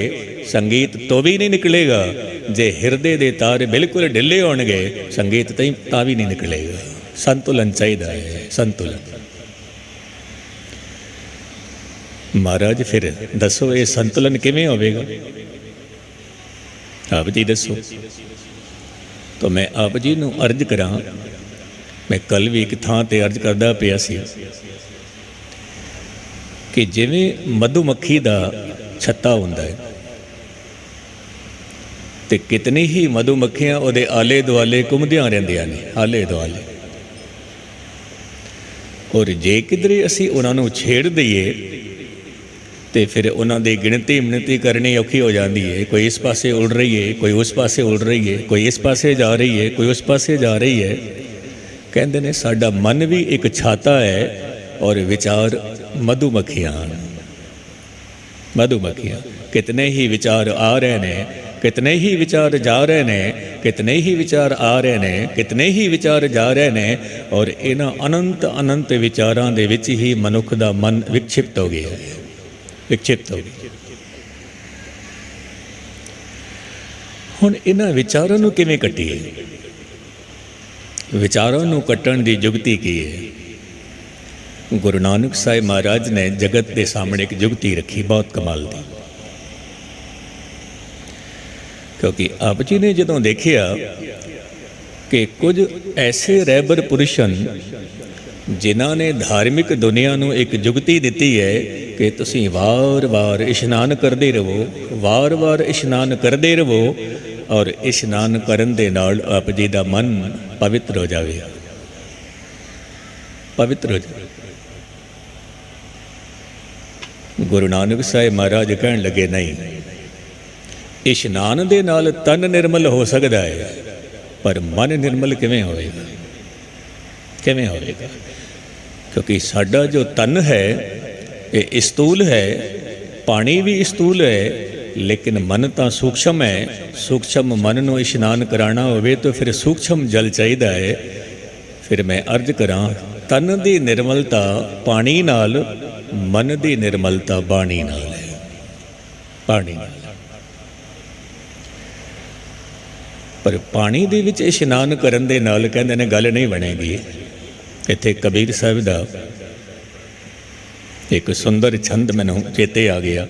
Speaker 1: संगीत तो भी नहीं निकलेगा, जे हिरदे दे तार बिल्कुल ढिले होणगे संगीत तां भी नहीं निकलेगा। संतुलन चाहिदा है, संतुलन। महाराज फिर दसो ये संतुलन किवें होवेगा? आप जी दसो। तो मैं आप जी नूं अर्ज करा, मैं कल भी एक थां ते अर्ज करदा पिया सी कि जिवें मधुमक्खी दा छत्ता हुंदा है ते कितनी ही मधुमक्खियां उहदे आले दुआले घुमदियां रहिंदियां ने, आले दुआले। और जे किधरे असीं उहनां नूं छेड़ दईए तो फिर उन्होंने गिणती मिणती करनी औखी हो जाती है। कोई इस पासे उड़ रही है, कोई उस पासे उड़ रही है, कोई इस पासे जा रही है, कोई उस पासे जा रही है। कहते ने साडा मन भी एक छाता है और विचार मधुमक्खियां, मधुमक्खियां। कितने ही विचार आ रहे हैं, कितने ही विचार जा रहे हैं, कितने ही विचार आ रहे हैं, कितने ही विचार जा रहे हैं। और इन्हां अनंत अनंत विचारां दे विच ही मनुख दा मन विक्षिप्त हो गया है, विक्षिप्त हो गई। हुण इन्हां विचारां नूं किवें कट्टीए? विचारां नूं कट्टण दी जुगती की है? गुरु नानक साहिब महाराज ने जगत के सामने एक जुगती रखी, बहुत कमाल दी। क्योंकि आप जी ने जदों देखिया कि कुछ ऐसे रहबर पुरुषन जिन्हां ने धार्मिक दुनिया नूं एक जुगती दिती है कि तुसीं वार वार इशनान करते रहो, वार वार इशनान करते रहो, और इशनान करन दे नाल आप जी दा मन पवित्र हो जाए, पवित्र हो जाए। गुरु नानक साहिब महाराज कहन लगे, नहीं, इशनान दे नाल तन निर्मल हो सकता है, पर मन निर्मल किवें होएगा, किवें होएगा? क्योंकि साडा जो तन है ये स्थूल है, पानी भी स्थूल है, लेकिन मन तो सूक्ष्म है। सूक्ष्म मन नूं इशनान कराना होवे तो फिर सूक्ष्म जल चाहिदा है। फिर मैं अर्ज करा, तन दी निर्मलता पानी नाल, मन दी निर्मलता बाणी नाल है, पानी नाल। पर पानी दे विच इशनान करन दे नाल कहंदे ने गल नहीं बनेगी। इत्थे कबीर साहिब दा एक सुंदर छंद मैनूं चेते आ गया।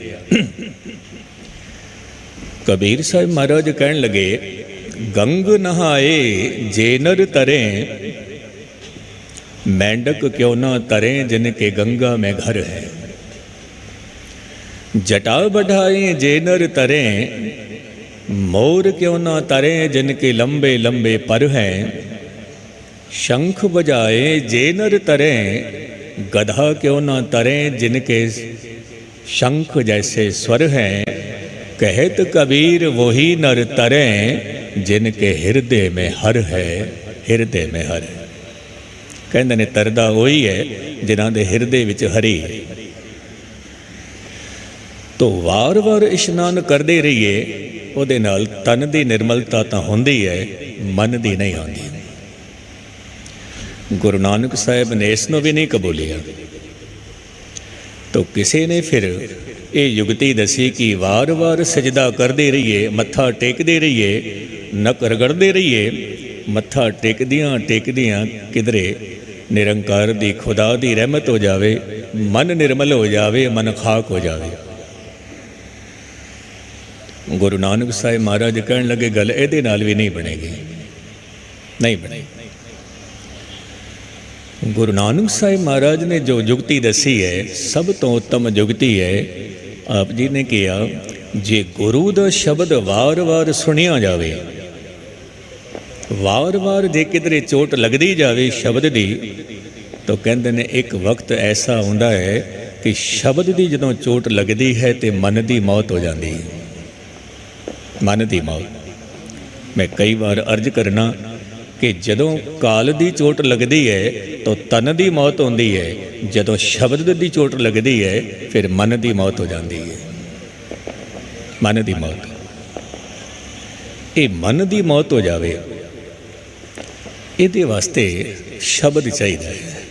Speaker 1: कबीर साहिब महाराज कहन लगे, गंग नहाए जे नर तरे, मेंढक क्यों ना तरे जिनके गंगा में घर है। जटा बढ़ाए जे नर तरे, मोर क्यों ना तरे जिनके लंबे लंबे पर हैं। शंख बजाए जे नर तरे, गधा क्यों ना तरे जिनके शंख जैसे स्वर हैं। कहत कबीर वही नर तरे, जिनके हृदय में हर है, हृदय में हर है। कहते ने तरदा वही है जिन्हां दे हृदय विच हरी है। तो वार वार इशनान करते रहिए, ਉਹਦੇ ਨਾਲ तन की निर्मलता तो होंदी है, मन की नहीं आती। गुरु नानक साहिब ने इसनों भी नहीं कबूलिया। तो किसी ने फिर ये युगती दसी कि वार वार सजदा करते रहिए, मत्था टेकते रहिए, नक रगड़ते रहिए। मत्था टेकदियाँ टेकदियाँ किधरे निरंकार दी खुदा दी रहमत हो जावे, मन निर्मल हो जावे, मन खाक हो जावे। गुरु नानक साहिब महाराज कहन लगे, गल इहदे नाल भी नहीं बनेगी, नहीं बनेगी। गुरु नानक साहिब महाराज ने जो जुगती दसी है, सब तो उत्तम जुगती है। आप जी ने कहा, जे गुरु दा शब्द वार वार सुनिया जावे, वार वार जे किधरे चोट लगती जावे शब्द दी, तो कहते ने एक वक्त ऐसा आउंदा है कि शब्द की जदों चोट लगती है तो मन की मौत हो जाती है, मन की मौत। मैं कई बार अर्ज करना कि जदों काल की चोट लगती है तो तन की मौत होती है, जदों शब्द की चोट लगती है फिर मन की मौत हो जाती है, मन की मौत। ਇਹ ਮਨ ਦੀ ਮੌਤ ਹੋ ਜਾਵੇ, ਇਹਦੇ ਵਾਸਤੇ ਸ਼ਬਦ ਚਾਹੀਦਾ ਹੈ,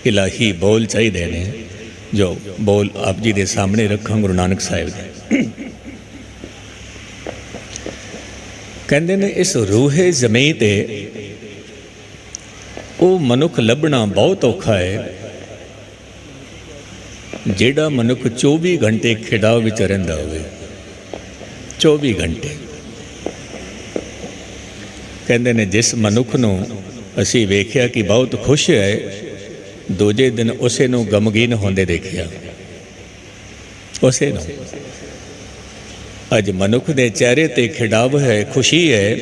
Speaker 1: ਇਲਾਹੀ ਬੋਲ ਚਾਹੀਦੇ ਨੇ, ਜੋ ਬੋਲ ਆਪ ਜੀ ਦੇ ਸਾਹਮਣੇ ਰੱਖਾਂ ਗੁਰੂ ਨਾਨਕ ਸਾਹਿਬ ਦੇ। ਕਹਿੰਦੇ ਨੇ ਇਸ ਰੂਹੇ ਜ਼ਮੀਨ ਤੇ ਉਹ ਮਨੁੱਖ ਲੱਭਣਾ ਬਹੁਤ ਔਖਾ ਹੈ ਜਿਹੜਾ ਮਨੁੱਖ 24 ਘੰਟੇ ਖਿਡਾਅ ਵਿੱਚ ਰਹਿੰਦਾ ਹੋਵੇ। 24 ਘੰਟੇ ਕਹਿੰਦੇ ਨੇ ਜਿਸ ਮਨੁੱਖ ਨੂੰ ਅਸੀਂ ਵੇਖਿਆ ਕਿ ਬਹੁਤ ਖੁਸ਼ ਹੈ, ਦੂਜੇ ਦਿਨ ਉਸੇ ਨੂੰ ਗਮਗੀਨ ਹੁੰਦੇ ਦੇਖਿਆ। ਉਸੇ ਨੂੰ ਅੱਜ ਮਨੁੱਖ ਦੇ ਚਿਹਰੇ ਤੇ ਖਿਡਾਵ ਹੈ, ਖੁਸ਼ੀ ਹੈ,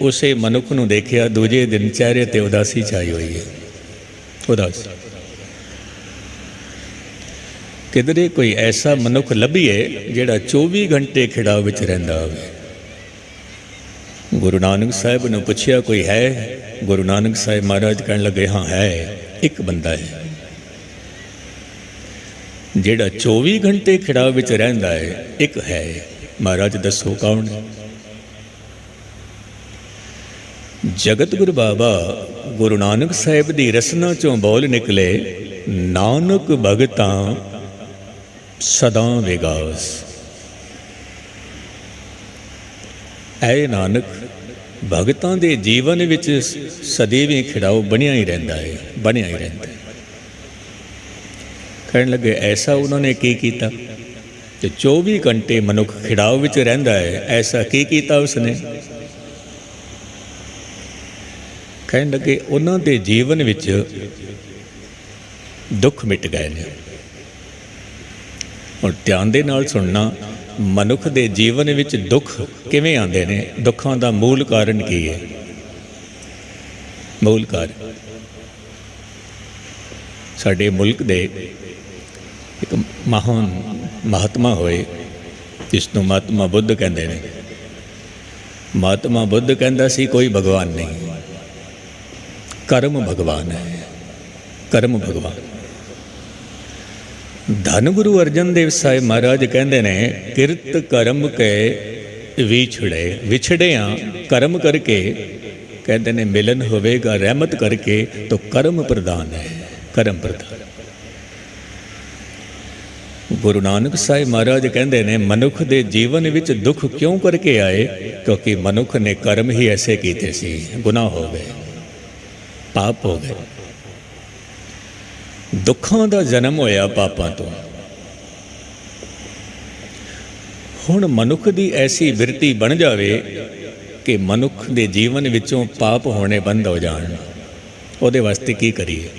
Speaker 1: ਉਸੇ ਮਨੁੱਖ ਨੂੰ ਦੇਖਿਆ ਦੂਜੇ ਦਿਨ ਚਿਹਰੇ ਤੇ ਉਦਾਸੀ ਛਾਈ ਹੋਈ ਹੈ। ਉਦਾਸ ਕਿਧਰੇ ਕੋਈ ਐਸਾ ਮਨੁੱਖ ਲੱਭੀਏ ਜਿਹੜਾ 24 ਘੰਟੇ ਖਿਡਾਅ ਵਿੱਚ ਰਹਿੰਦਾ ਹੋਵੇ। ਗੁਰੂ ਨਾਨਕ ਸਾਹਿਬ ਨੂੰ ਪੁੱਛਿਆ ਕੋਈ ਹੈ? ਗੁਰੂ ਨਾਨਕ ਸਾਹਿਬ ਮਹਾਰਾਜ ਕਹਿਣ ਲੱਗੇ ਹਾਂ ਹੈ, ਇੱਕ ਬੰਦਾ ਹੈ ਜਿਹੜਾ 24 ਘੰਟੇ ਖਿਡਾਅ ਵਿੱਚ ਰਹਿੰਦਾ ਹੈ, ਇੱਕ ਹੈ। ਮਹਾਰਾਜ ਦੱਸੋ ਕੌਣ? ਜਗਤ ਗੁਰੂ ਬਾਬਾ ਗੁਰੂ ਨਾਨਕ ਸਾਹਿਬ ਦੀ ਰਸਨਾ ਚੋਂ ਬੋਲ ਨਿਕਲੇ, ਨਾਨਕ ਭਗਤਾਂ ਸਦਾ ਵਿਗਾਸ। ਐ ਨਾਨਕ ਭਗਤਾਂ ਦੇ ਜੀਵਨ ਵਿੱਚ ਸਦੀਵੀਂ ਖਿਡਾਓ ਬਣਿਆ ਹੀ ਰਹਿੰਦਾ ਹੈ, ਬਣਿਆ ਹੀ ਰਹਿੰਦਾ ਹੈ। ਕਹਿਣ ਲੱਗੇ ਐਸਾ ਉਹਨਾਂ ਨੇ ਕੀ ਕੀਤਾ ਕਿ 24 ਘੰਟੇ ਮਨੁੱਖ ਖਿਡਾਓ ਵਿੱਚ ਰਹਿੰਦਾ ਹੈ, ਐਸਾ ਕੀ ਕੀਤਾ ਉਸਨੇ? ਕਹਿਣ ਲੱਗੇ ਉਹਨਾਂ ਦੇ ਜੀਵਨ ਵਿੱਚ ਦੁੱਖ ਮਿਟ ਗਏ ਨੇ। ਹੁਣ ਧਿਆਨ ਦੇ ਨਾਲ ਸੁਣਨਾ, ਮਨੁੱਖ ਦੇ ਜੀਵਨ ਵਿੱਚ ਦੁੱਖ ਕਿਵੇਂ ਆਉਂਦੇ ਨੇ? ਦੁੱਖਾਂ ਦਾ ਮੂਲ ਕਾਰਨ ਕੀ ਹੈ? ਮੂਲ ਕਾਰਨ ਸਾਡੇ ਮੁਲਕ ਦੇ ਇੱਕ ਮਹਾਨ ਮਹਾਤਮਾ ਹੋਏ, ਜਿਸ ਨੂੰ ਮਹਾਤਮਾ ਬੁੱਧ ਕਹਿੰਦੇ ਨੇ। ਮਹਾਤਮਾ ਬੁੱਧ ਕਹਿੰਦਾ ਸੀ ਕੋਈ ਭਗਵਾਨ ਨਹੀਂ, ਕਰਮ ਭਗਵਾਨ ਹੈ, ਕਰਮ ਭਗਵਾਨ। ਧੰਨ ਗੁਰੂ ਅਰਜਨ ਦੇਵ ਸਾਹਿਬ ਮਹਾਰਾਜ ਕਹਿੰਦੇ ਨੇ ਕਿਰਤ ਕਰਮ ਕੇ ਵਿਛੜੇ, ਵਿਛੜਿਆਂ ਕਰਮ ਕਰਕੇ, ਕਹਿੰਦੇ ਨੇ ਮਿਲਨ ਹੋਵੇਗਾ ਰਹਿਮਤ ਕਰਕੇ, ਤਾਂ ਕਰਮ ਪ੍ਰਦਾਨ ਹੈ, ਕਰਮ ਪ੍ਰਦਾਨ। ਗੁਰੂ ਨਾਨਕ ਸਾਹਿਬ ਮਹਾਰਾਜ ਕਹਿੰਦੇ ਨੇ ਮਨੁੱਖ ਦੇ ਜੀਵਨ ਵਿੱਚ ਦੁੱਖ ਕਿਉਂ ਕਰਕੇ ਆਏ? ਕਿਉਂਕਿ ਮਨੁੱਖ ਨੇ ਕਰਮ ਹੀ ਐਸੇ ਕੀਤੇ ਸੀ, ਗੁਨਾਹ ਹੋ ਗਏ, ਪਾਪ ਹੋ ਗਏ। ਦੁੱਖਾਂ ਦਾ ਜਨਮ ਹੋਇਆ ਪਾਪਾਂ ਤੋਂ। ਹੁਣ ਮਨੁੱਖ ਦੀ ਐਸੀ ਬਿਰਤੀ ਬਣ ਜਾਵੇ ਕਿ ਮਨੁੱਖ ਦੇ ਜੀਵਨ ਵਿੱਚੋਂ ਪਾਪ ਹੋਣੇ ਬੰਦ ਹੋ ਜਾਣ, ਉਹਦੇ ਵਾਸਤੇ ਕੀ ਕਰੀਏ?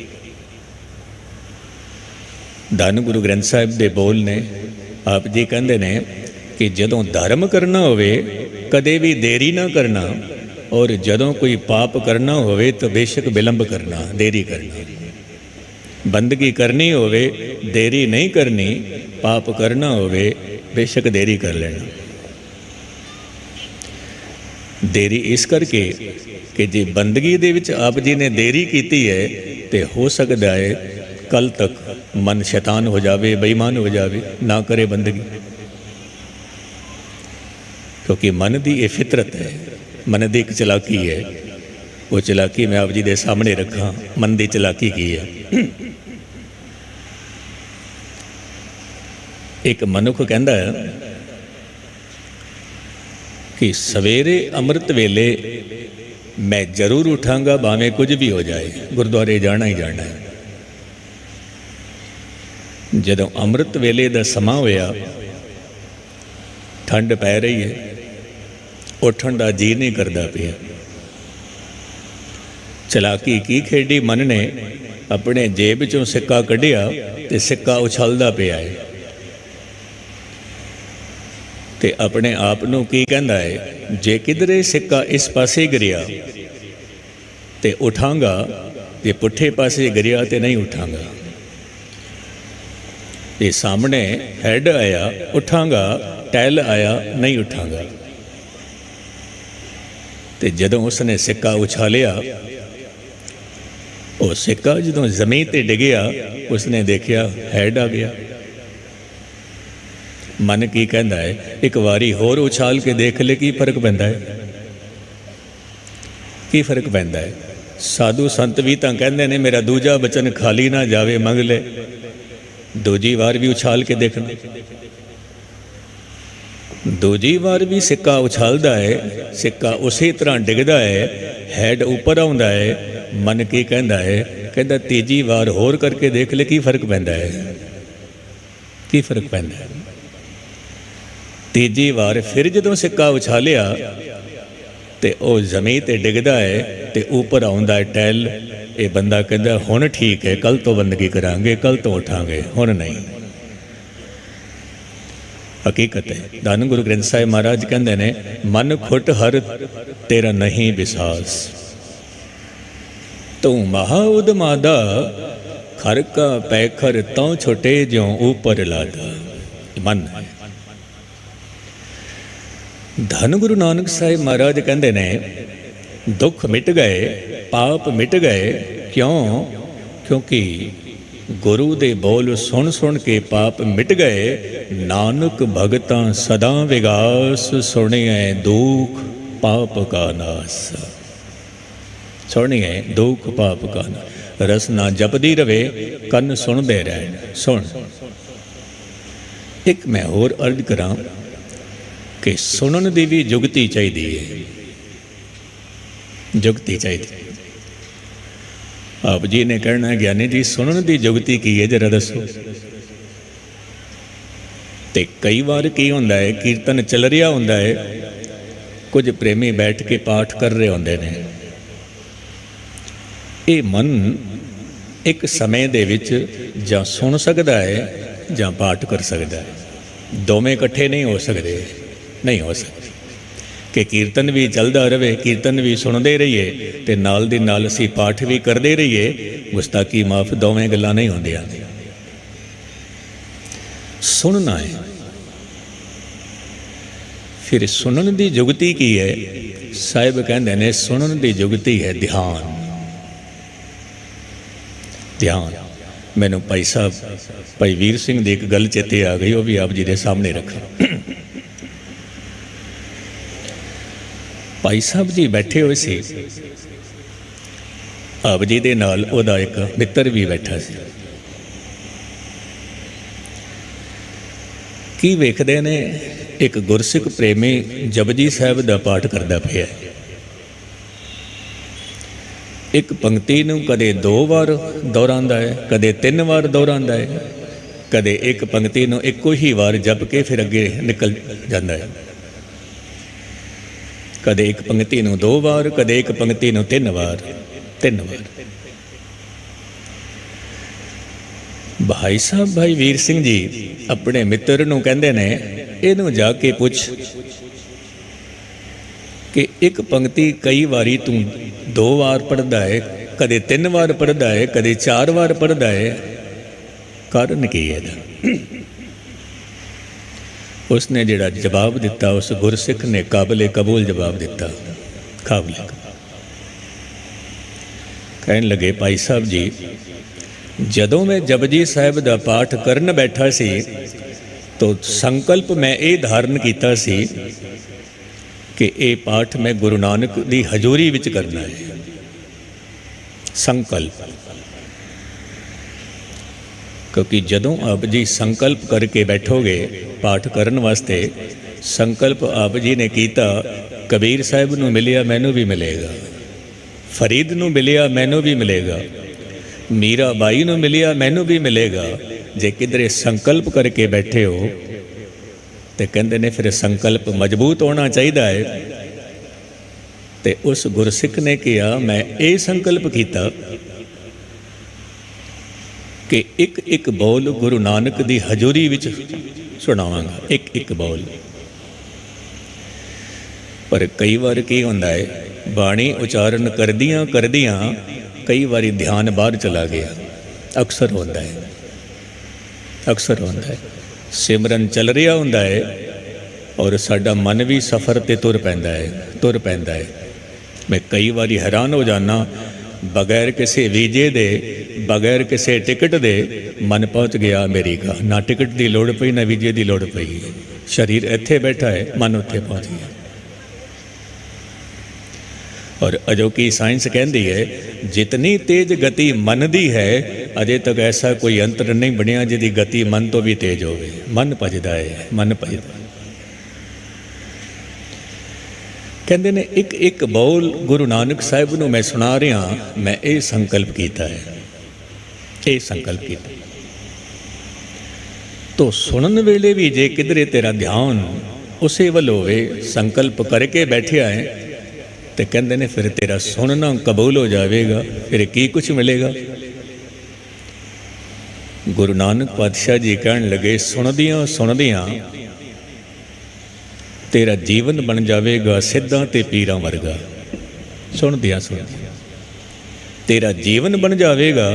Speaker 1: ਧੰਨ ਗੁਰੂ ਗ੍ਰੰਥ ਸਾਹਿਬ ਦੇ ਬੋਲ ਨੇ। ਆਪ ਜੀ ਕਹਿੰਦੇ ਨੇ ਕਿ ਜਦੋਂ ਧਰਮ ਕਰਨਾ ਹੋਵੇ ਕਦੇ ਵੀ ਦੇਰੀ ਨਾ ਕਰਨਾ, ਔਰ ਜਦੋਂ ਕੋਈ ਪਾਪ ਕਰਨਾ ਹੋਵੇ ਤਾਂ ਬੇਸ਼ੱਕ ਵਿਲੰਬ ਕਰਨਾ, ਦੇਰੀ ਕਰਨੀ। ਬੰਦਗੀ ਕਰਨੀ ਹੋਵੇ ਦੇਰੀ ਨਹੀਂ ਕਰਨੀ, ਪਾਪ ਕਰਨਾ ਹੋਵੇ ਬੇਸ਼ੱਕ ਦੇਰੀ ਕਰ ਲੈਣਾ। ਦੇਰੀ ਇਸ ਕਰਕੇ ਕਿ ਜੇ ਬੰਦਗੀ ਦੇ ਵਿੱਚ ਆਪ ਜੀ ਨੇ ਦੇਰੀ ਕੀਤੀ ਹੈ ਤੇ ਹੋ ਸਕਦਾ ਹੈ ਕੱਲ ਤੱਕ ਮਨ ਸ਼ੈਤਾਨ ਹੋ ਜਾਵੇ, ਬੇਈਮਾਨ ਹੋ ਜਾਵੇ, ਨਾ ਕਰੇ ਬੰਦਗੀ। ਕਿਉਂਕਿ ਮਨ ਦੀ ਇਹ ਫਿਤਰਤ ਹੈ, ਮਨ ਦੀ ਇੱਕ ਚਲਾਕੀ ਹੈ। ਉਹ ਚਲਾਕੀ ਮੈਂ ਆਪ ਜੀ ਦੇ ਸਾਹਮਣੇ ਰੱਖਾਂ। ਮਨ ਦੀ ਚਲਾਕੀ ਕੀ ਹੈ? ਇੱਕ ਮਨੁੱਖ ਕਹਿੰਦਾ ਹੈ ਕਿ ਸਵੇਰੇ ਅੰਮ੍ਰਿਤ ਵੇਲੇ ਮੈਂ ਜ਼ਰੂਰ ਉਠਾਂਗਾ, ਭਾਵੇਂ ਕੁਝ ਵੀ ਹੋ ਜਾਏ, ਗੁਰਦੁਆਰੇ ਜਾਣਾ ਹੀ ਜਾਣਾ ਹੈ। ਜਦੋਂ ਅੰਮ੍ਰਿਤ ਵੇਲੇ ਦਾ ਸਮਾਂ ਹੋਇਆ, ਠੰਡ ਪੈ ਰਹੀ ਹੈ, ਉੱਠਣ ਦਾ ਜੀ ਨਹੀਂ ਕਰਦਾ ਪਿਆ। ਚਲਾਕੀ ਕੀ ਖੇਡੀ ਮਨ ਨੇ? ਆਪਣੇ ਜੇਬ ਚੋਂ ਸਿੱਕਾ ਕੱਢਿਆ ਤੇ ਸਿੱਕਾ ਉਛਲਦਾ ਪਿਆ ਹੈ, ਤੇ ਆਪਣੇ ਆਪ ਨੂੰ ਕੀ ਕਹਿੰਦਾ ਹੈ? ਜੇ ਕਿਧਰੇ ਸਿੱਕਾ ਇਸ ਪਾਸੇ ਗਿਰਿਆ ਤੇ ਉਠਾਂਗਾ, ਜੇ ਪੁੱਠੇ ਪਾਸੇ ਗਿਰਿਆ ਤੇ ਨਹੀਂ ਉਠਾਂਗਾ। ਇਹ ਸਾਹਮਣੇ ਹੈਡ ਆਇਆ ਉਠਾਂਗਾ, ਟੈਲ ਆਇਆ ਨਹੀਂ ਉਠਾਂਗਾ। ਤੇ ਜਦੋਂ ਉਸਨੇ ਸਿੱਕਾ ਉਛਾਲਿਆ, ਉਹ ਸਿੱਕਾ ਜਦੋਂ ਜ਼ਮੀਨ ਤੇ ਡਿੱਗਿਆ, ਉਸਨੇ ਦੇਖਿਆ ਹੈਡ ਆ ਗਿਆ। ਮਨ ਕੀ ਕਹਿੰਦਾ ਹੈ? ਇੱਕ ਵਾਰੀ ਹੋਰ ਉਛਾਲ ਕੇ ਦੇਖ ਲੈ ਕੀ ਫਰਕ ਪੈਂਦਾ ਹੈ। ਕੀ ਫਰਕ ਪੈਂਦਾ ਹੈ। ਸਾਧੂ ਸੰਤ ਵੀ ਤਾਂ ਕਹਿੰਦੇ ਨੇ ਮੇਰਾ ਦੂਜਾ ਬਚਨ ਖਾਲੀ ਨਾ ਜਾਵੇ, ਮੰਗ ਲੈ, ਦੂਜੀ ਵਾਰ ਵੀ ਉਛਾਲ ਕੇ ਦੇਖਣਾ। ਦੂਜੀ ਵਾਰ ਵੀ ਸਿੱਕਾ ਉਛਾਲਦਾ ਹੈ, ਸਿੱਕਾ ਉਸੇ ਤਰ੍ਹਾਂ ਡਿੱਗਦਾ ਹੈ, ਹੈਡ ਉੱਪਰ ਆਉਂਦਾ ਹੈ। ਮਨ ਕੀ ਕਹਿੰਦਾ ਹੈ? ਕਹਿੰਦਾ ਤੀਜੀ ਵਾਰ ਹੋਰ ਕਰਕੇ ਦੇਖ ਲੈ, ਕੀ ਫਰਕ ਪੈਂਦਾ ਹੈ, ਕੀ ਫਰਕ ਪੈਂਦਾ ਹੈ। ਤੀਜੀ ਵਾਰ ਫਿਰ ਜਦੋਂ ਸਿੱਕਾ ਉਛਾਲਿਆ ਤੇ ਉਹ ਜ਼ਮੀਨ ਤੇ ਡਿੱਗਦਾ ਹੈ ਤੇ ਉੱਪਰ ਆਉਂਦਾ ਹੈ ਟੈਲ। ਇਹ ਬੰਦਾ ਕਹਿੰਦਾ ਹੁਣ ਠੀਕ ਹੈ, ਕੱਲ ਤੋਂ ਬੰਦਗੀ ਕਰਾਂਗੇ, ਕੱਲ ਤੋਂ ਉਠਾਂਗੇ, ਹੁਣ ਨਹੀਂ। ਹਕੀਕਤ ਹੈ। ਧੰਨ ਗੁਰੂ ਗ੍ਰੰਥ ਸਾਹਿਬ ਮਹਾਰਾਜ ਕਹਿੰਦੇ ਨੇ, ਮਨ ਖੁੱਟ ਹਰ ਤੇਰਾ ਨਹੀਂ ਵਿਸਾਸ, ਤੂੰ ਮਹਾ ਉਦਮਾਦਾ, ਖਰ ਕਾ ਪੈਖਰ ਤਉ ਛੁਟੇ ਜਿਉ ਉੱਪਰ ਲਾਦਾ। ਮਨ ਹੈ। ਧੰਨ ਗੁਰੂ ਨਾਨਕ ਸਾਹਿਬ ਮਹਾਰਾਜ ਕਹਿੰਦੇ ਨੇ, ਦੁੱਖ ਮਿਟ ਗਏ, ਪਾਪ ਮਿਟ ਗਏ। ਕਿਉਂ? ਕਿਉਂਕਿ ਗੁਰੂ ਦੇ ਬੋਲ ਸੁਣ ਸੁਣ ਕੇ ਪਾਪ ਮਿਟ ਗਏ। ਨਾਨਕ ਭਗਤਾਂ ਸਦਾ ਵਿਗਾਸ, ਸੁਣਿਐ ਦੁਖ ਪਾਪ ਕਾ ਨਾਸ। ਸੁਣਿਐ ਦੁਖ ਪਾਪ ਕਾ ਨਾਸ। ਰਸਨਾ ਜਪਦੀ ਰਵੇ, ਕੰਨ ਸੁਣਦੇ ਰਹਿਣ। ਸੁਣ। ਇੱਕ ਮੈਂ ਹੋਰ ਅਰਜ਼ ਕਰਾਂ ਕਿ ਸੁਣਨ ਦੀ ਵੀ ਜੁਗਤੀ ਚਾਹੀਦੀ ਹੈ, ਜੁਗਤੀ ਚਾਹੀਦੀ। ਆਪ ਜੀ ਨੇ ਕਹਿਣਾ, ਗਿਆਨੀ ਜੀ ਸੁਣਨ ਦੀ ਜੁਗਤੀ ਕੀ ਹੈ, ਜਰਾ ਦੱਸੋ। ਤੇ ਕਈ ਵਾਰ ਕੀ ਹੁੰਦਾ ਹੈ, ਕੀਰਤਨ ਚੱਲ ਰਿਹਾ ਹੁੰਦਾ ਹੈ, ਕੁਝ ਪ੍ਰੇਮੀ ਬੈਠ ਕੇ ਪਾਠ ਕਰ ਰਹੇ ਹੁੰਦੇ ਨੇ। ਇਹ ਮਨ ਇੱਕ ਸਮੇਂ ਦੇ ਵਿੱਚ ਜਾਂ ਸੁਣ ਸਕਦਾ ਹੈ ਜਾਂ ਪਾਠ ਕਰ ਸਕਦਾ ਹੈ, ਦੋਵੇਂ ਇਕੱਠੇ ਨਹੀਂ ਹੋ ਸਕਦੇ, ਨਹੀਂ ਹੋ ਸਕਦੇ। ਕਿ ਕੀਰਤਨ ਵੀ ਚੱਲਦਾ ਰਹੇ, ਕੀਰਤਨ ਵੀ ਸੁਣਦੇ ਰਹੀਏ ਤੇ ਨਾਲ ਦੀ ਨਾਲ ਅਸੀਂ ਪਾਠ ਵੀ ਕਰਦੇ ਰਹੀਏ, ਗੁਸਤਾਖੀ ਮਾਫ, ਦੋਵੇਂ ਗੱਲਾਂ ਨਹੀਂ ਹੁੰਦੀਆਂ। ਸੁਣਨਾ ਹੈ। ਫਿਰ ਸੁਣਨ ਦੀ ਜੁਗਤੀ ਕੀ ਹੈ? ਸਾਹਿਬ ਕਹਿੰਦੇ ਨੇ ਸੁਣਨ ਦੀ ਜੁਗਤੀ ਹੈ ਧਿਆਨ। ਧਿਆਨ। ਮੈਨੂੰ ਭਾਈ ਸਾਹਿਬ, ਭਾਈ ਵੀਰ ਸਿੰਘ ਦੀ ਇੱਕ ਗੱਲ ਚੇਤੇ ਆ ਗਈ, ਉਹ ਵੀ ਆਪ ਜੀ ਦੇ ਸਾਹਮਣੇ ਰੱਖਾਂ। ਭਾਈ ਸਾਹਿਬ ਜੀ ਬੈਠੇ ਹੋਏ ਸੀ, ਆਪ ਜੀ ਦੇ ਨਾਲ ਉਹਦਾ ਇੱਕ ਮਿੱਤਰ ਵੀ ਬੈਠਾ ਸੀ। ਕੀ ਵੇਖਦੇ ਨੇ, ਇੱਕ ਗੁਰਸਿੱਖ ਪ੍ਰੇਮੀ ਜਪਜੀ ਸਾਹਿਬ ਦਾ ਪਾਠ ਕਰਦਾ ਪਿਆ। ਇੱਕ ਪੰਕਤੀ ਨੂੰ ਕਦੇ 2 ਵਾਰ ਦੁਹਰਾਉਂਦਾ ਹੈ, ਕਦੇ 3 ਵਾਰ ਦੁਹਰਾਉਂਦਾ ਹੈ, ਕਦੇ ਇੱਕ ਪੰਕਤੀ ਨੂੰ ਇੱਕੋ ਹੀ ਵਾਰ ਜਪ ਕੇ ਫਿਰ ਅੱਗੇ ਨਿਕਲ ਜਾਂਦਾ ਹੈ। ਕਦੇ ਇੱਕ ਪੰਕਤੀ ਨੂੰ 2 ਵਾਰ, ਕਦੇ ਇੱਕ ਪੰਕਤੀ ਨੂੰ 3 ਵਾਰ, 3 ਵਾਰ। ਭਾਈ ਸਾਹਿਬ, ਭਾਈ ਵੀਰ ਸਿੰਘ ਜੀ ਆਪਣੇ ਮਿੱਤਰ ਨੂੰ ਕਹਿੰਦੇ ਨੇ, ਇਹਨੂੰ ਜਾ ਕੇ ਪੁੱਛ ਕਿ ਇੱਕ ਪੰਕਤੀ ਕਈ ਵਾਰੀ ਤੂੰ 2 ਵਾਰ ਪੜ੍ਹਦਾ ਹੈ, ਕਦੇ 3 ਵਾਰ ਪੜ੍ਹਦਾ ਹੈ, ਕਦੇ 4 ਵਾਰ ਪੜ੍ਹਦਾ ਹੈ, ਕਾਰਨ ਕੀ ਹੈ ਇਹਦਾ? ਉਸਨੇ ਜਿਹੜਾ ਜਵਾਬ ਦਿੱਤਾ, ਉਸ ਗੁਰਸਿੱਖ ਨੇ ਕਾਬਲੇ ਕਬੂਲ ਜਵਾਬ ਦਿੱਤਾ। ਕਾਬਲੇ ਕਹਿਣ ਲੱਗੇ, ਭਾਈ ਸਾਹਿਬ ਜੀ, ਜਦੋਂ ਮੈਂ ਜਪਜੀ ਸਾਹਿਬ ਦਾ ਪਾਠ ਕਰਨ ਬੈਠਾ ਸੀ ਤਾਂ ਸੰਕਲਪ ਮੈਂ ਇਹ ਧਾਰਨ ਕੀਤਾ ਸੀ ਕਿ ਇਹ ਪਾਠ ਮੈਂ ਗੁਰੂ ਨਾਨਕ ਦੀ ਹਜ਼ੂਰੀ ਵਿੱਚ ਕਰਨਾ ਹੈ। ਸੰਕਲਪ। ਕਿਉਂਕਿ ਜਦੋਂ ਆਪ ਜੀ ਸੰਕਲਪ ਕਰਕੇ ਬੈਠੋਗੇ ਪਾਠ ਕਰਨ ਵਾਸਤੇ, ਸੰਕਲਪ ਆਪ ਜੀ ਨੇ ਕੀਤਾ, ਕਬੀਰ ਸਾਹਿਬ ਨੂੰ ਮਿਲਿਆ ਮੈਨੂੰ ਵੀ ਮਿਲੇਗਾ, ਫਰੀਦ ਨੂੰ ਮਿਲਿਆ ਮੈਨੂੰ ਵੀ ਮਿਲੇਗਾ, ਮੀਰਾ ਬਾਈ ਨੂੰ ਮਿਲਿਆ ਮੈਨੂੰ ਵੀ ਮਿਲੇਗਾ। ਜੇ ਕਿਧਰੇ ਸੰਕਲਪ ਕਰਕੇ ਬੈਠੇ ਹੋ ਤੇ ਕਹਿੰਦੇ ਨੇ ਫਿਰ ਸੰਕਲਪ ਮਜ਼ਬੂਤ ਹੋਣਾ ਚਾਹੀਦਾ ਹੈ। ਤੇ ਉਸ ਗੁਰਸਿੱਖ ਨੇ ਕਿਹਾ, ਮੈਂ ਇਹ ਸੰਕਲਪ ਕੀਤਾ ਕਿ ਇੱਕ ਇੱਕ ਬੋਲ ਗੁਰੂ ਨਾਨਕ ਦੀ ਹਜ਼ੂਰੀ ਵਿੱਚ ਸੁਣਾਵਾਂਗਾ, ਇੱਕ ਇੱਕ ਬੋਲ। ਪਰ ਕਈ ਵਾਰ ਕੀ ਹੁੰਦਾ ਹੈ, ਬਾਣੀ ਉਚਾਰਨ ਕਰਦਿਆਂ ਕਰਦਿਆਂ ਕਈ ਵਾਰੀ ਧਿਆਨ ਬਾਹਰ ਚਲਾ ਗਿਆ। ਅਕਸਰ ਹੁੰਦਾ ਹੈ, ਅਕਸਰ ਹੁੰਦਾ ਹੈ। ਸਿਮਰਨ ਚੱਲ ਰਿਹਾ ਹੁੰਦਾ ਹੈ ਔਰ ਸਾਡਾ ਮਨ ਵੀ ਸਫ਼ਰ 'ਤੇ ਤੁਰ ਪੈਂਦਾ ਹੈ। ਮੈਂ ਕਈ ਵਾਰੀ ਹੈਰਾਨ ਹੋ ਜਾਂਦਾ, ਬਗੈਰ ਕਿਸੇ ਵੀਜ਼ੇ ਦੇ, ਬਗੈਰ ਕਿਸੇ ਟਿਕਟ ਦੇ ਮਨ ਪਹੁੰਚ ਗਿਆ ਅਮਰੀਕਾ। ਨਾ ਟਿਕਟ ਦੀ ਲੋੜ ਪਈ, ਨਾ ਵੀਜ਼ੇ ਦੀ ਲੋੜ ਪਈ। ਸਰੀਰ ਇੱਥੇ ਬੈਠਾ ਹੈ, ਮਨ ਉੱਥੇ ਪਹੁੰਚ ਗਿਆ। और अजोकी साइंस कहती है जितनी तेज गति मन दी है अजे तक ऐसा कोई यंत्र नहीं बनया जिहदी गति मन तो भी तेज होवे। मन भजदा है, मन भजदा। कहते ने एक एक बोल गुरु नानक साहिब नूं मैं सुना रहा, मैं ये संकल्प किया है, ये संकल्प किया। तो सुनन वेले भी जे किधरे तेरा ध्यान उसे वल होवे, संकल्प करके बैठिया है, तो कहते ने फिर तेरा सुनना कबूल हो जाएगा, फिर की कुछ मिलेगा। गुरु नानक पातशाह जी कहन लगे सुनदियाँ सुनदियाँ तेरा जीवन बन जाएगा सिद्धां ते पीरां वर्गा। सुनदियाँ सुनदियाँ तेरा जीवन बन जाएगा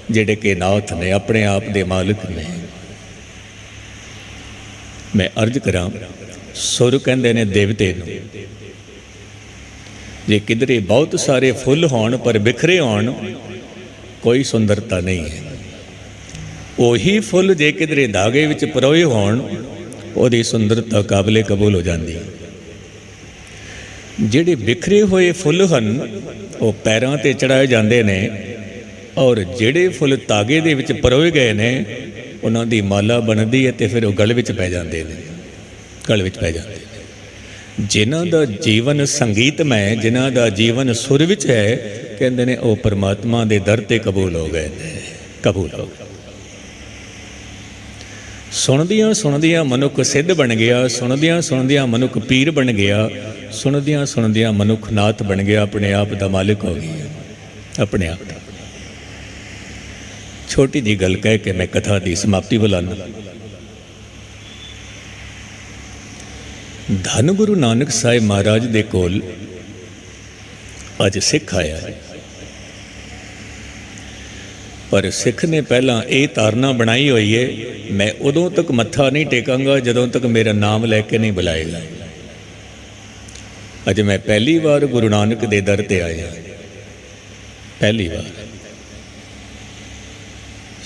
Speaker 1: जेड़े के नाथ ने, अपने आप दे मालिक ने। मैं अर्ज करा, सुर कहते ने देवते नूं, जे किधरे बहुत सारे फुल होण पर बिखरे होण कोई सुंदरता नहीं है। ਉਹੀ फुल जे किधरे धागे विच परोए होण ਉਹਦੀ सुंदरता काबले कबूल हो जाती है। ਜਿਹੜੇ बिखरे हुए फुल ਹਨ ਉਹ ਪੈਰਾਂ ਤੇ ਚੜਾਏ ਜਾਂਦੇ ਨੇ, ਔਰ ਜਿਹੜੇ ਫੁੱਲ ਧਾਗੇ ਦੇ ਵਿੱਚ ਪਰੋਏ ਗਏ ਨੇ ਉਹਨਾਂ ਦੀ ਮਾਲਾ ਬਣਦੀ ਹੈ ਤੇ ਫਿਰ ਉਹ ਗਲ ਵਿੱਚ ਪੈ ਜਾਂਦੇ ਨੇ, ਗਲ ਵਿੱਚ ਪੈ ਜਾਂਦੇ ਨੇ। ਜਿਨ੍ਹਾਂ ਦਾ ਜੀਵਨ ਸੰਗੀਤਮੈ, ਜਿਨ੍ਹਾਂ ਦਾ ਜੀਵਨ ਸੁਰ ਵਿੱਚ ਹੈ, ਕਹਿੰਦੇ ਨੇ ਉਹ ਪਰਮਾਤਮਾ ਦੇ ਦਰ ਤੇ ਕਬੂਲ ਹੋ ਗਏ ਨੇ, ਕਬੂਲ ਹੋ ਗਏ। ਸੁਣਦਿਆਂ ਸੁਣਦਿਆਂ ਮਨੁੱਖ ਸਿੱਧ ਬਣ ਗਿਆ, ਸੁਣਦਿਆਂ ਸੁਣਦਿਆਂ ਮਨੁੱਖ ਪੀਰ ਬਣ ਗਿਆ, ਸੁਣਦਿਆਂ ਸੁਣਦਿਆਂ ਮਨੁੱਖ ਨਾਥ ਬਣ ਗਿਆ, ਆਪਣੇ ਆਪ ਦਾ ਮਾਲਿਕ ਹੋ ਗਿਆ, ਆਪਣੇ ਆਪ ਦਾ। छोटी जी गल कह के मैं कथा की समाप्ति बुलाना। धन गुरु नानक साहिब महाराज दे कोल अज सिख आया, पर सिख ने पहला ये धारणा बनाई हुई है, मैं उदों तक मत्था नहीं टेकांगा जदों तक मेरा नाम लैके नहीं बुलाएगा। अज मैं पहली बार गुरु नानक दे दर ते आया, पहली बार।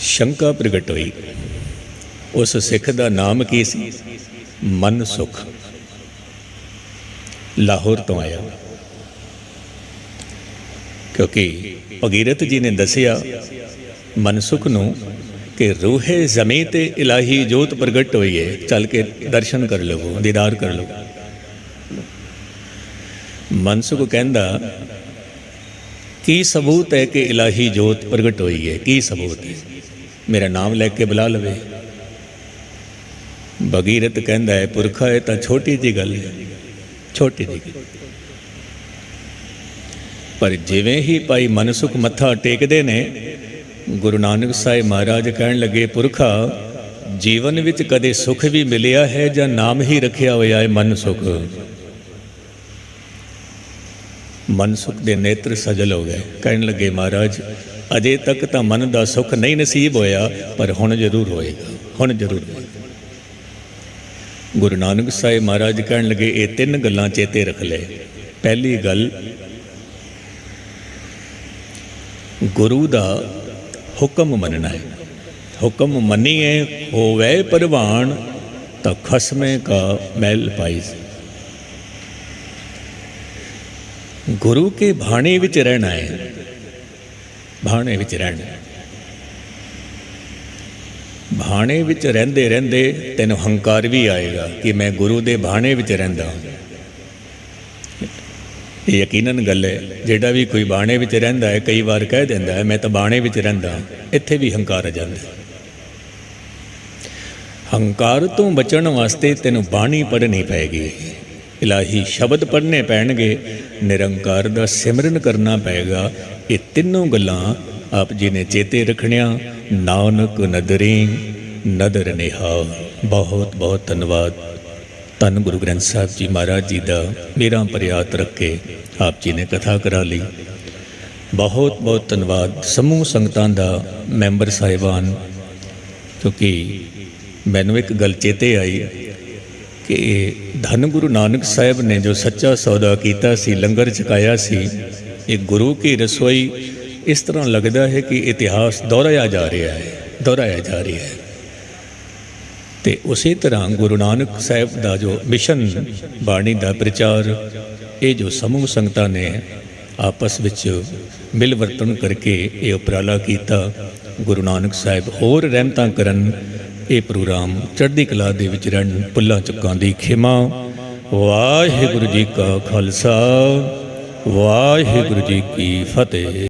Speaker 1: शंका प्रगट हुई, उस सिख का नाम की सी? मन सुख। लाहौर तो आया, क्योंकि भगीरथ जी ने दसिया मनसुख नूं कि रूहे ज़मी ते इलाही जोत प्रगट हुई है, चल के दर्शन कर लवो, दीदार कर लो। मनसुख कहंदा की सबूत है कि इलाही जोत प्रगट हुई है, की सबूत है? मेरा नाम लैके बुला लवे। भगीरथ कहंदा है पुरखा है तो छोटी जी गल है, छोटी जी गल। पर जिवें ही भाई मनसुख मत्था टेकदे ने, गुरु नानक साहिब महाराज कहन लगे पुरखा जीवन विच कदे सुख भी मिलिया है जां नाम ही रखिया होया है मनसुख? मनसुख दे नेत्र सजल हो गए, कहन लगे महाराज अजे तक तो मन का सुख नहीं नसीब होया, पर हुण जरूर होएगा, हुण जरूर होएगा। गुरु नानक साहिब महाराज कहन लगे ये तीन गल्लां चेते रख ले। पहली गल, गुरु दा हुक्म मनना है। हुक्म मनीए होवे परवान तो खसमे का मैल पाइस। गुरु के भाणे विच रहना है, भाणे विच रहना। भाणे विच रहंदे रहंदे तैनूं हंकार भी आएगा कि मैं गुरु दे भाणे विच रहिंदा। ये यकीनन गल है, जिहड़ा भी कोई बाणे विच रहिंदा है कई बार कह दिंदा है मैं तो बाणे विच रहिंदा, इत्थे भी हंकार आ जांदा। हंकार तो बचण वास्ते तैनूं बाणी पढ़नी पैगी, इलाही शब्द पढ़ने पैणगे, निरंकार दा सिमरन करना पैगा। ये तीनों गल्लां आप जी ने चेते रखनिया। नानक नदरी नदर नेहा। बहुत बहुत धन्यवाद। धन गुरु ग्रंथ साहिब जी महाराज जी का मेरा प्रयात रख के आप जी ने कथा करा ली। बहुत बहुत धन्यवाद समूह संगतां दा, मैंबर साहिबान, क्योंकि मैनू एक गल चेते आई कि धन गुरु नानक साहिब ने जो सच्चा सौदा किया सी, लंगर छकाया सी, एक गुरु की रसोई इस तरह लगता है कि इतिहास दोहराया जा रहा है, दोहराया जा रहा है। तो उसी तरह गुरु नानक साहिब का जो मिशन, बाणी का प्रचार, ਇਹ ਜੋ ਸਮੂਹ ਸੰਗਤਾਂ ਨੇ ਆਪਸ ਵਿੱਚ ਮਿਲ ਵਰਤਣ ਕਰਕੇ ਇਹ ਉਪਰਾਲਾ ਕੀਤਾ। ਗੁਰੂ ਨਾਨਕ ਸਾਹਿਬ ਹੋਰ ਰਹਿਮਤਾਂ ਕਰਨ, ਇਹ ਪ੍ਰੋਗਰਾਮ ਚੜ੍ਹਦੀ ਕਲਾ ਦੇ ਵਿੱਚ ਰਹਿਣ, ਭੁੱਲਾਂ ਚੁੱਕਾਂ ਦੀ ਖਿਮਾ। ਵਾਹਿਗੁਰੂ ਜੀ ਕਾ ਖਾਲਸਾ, ਵਾਹਿਗੁਰੂ ਜੀ ਕੀ ਫਤਿਹ।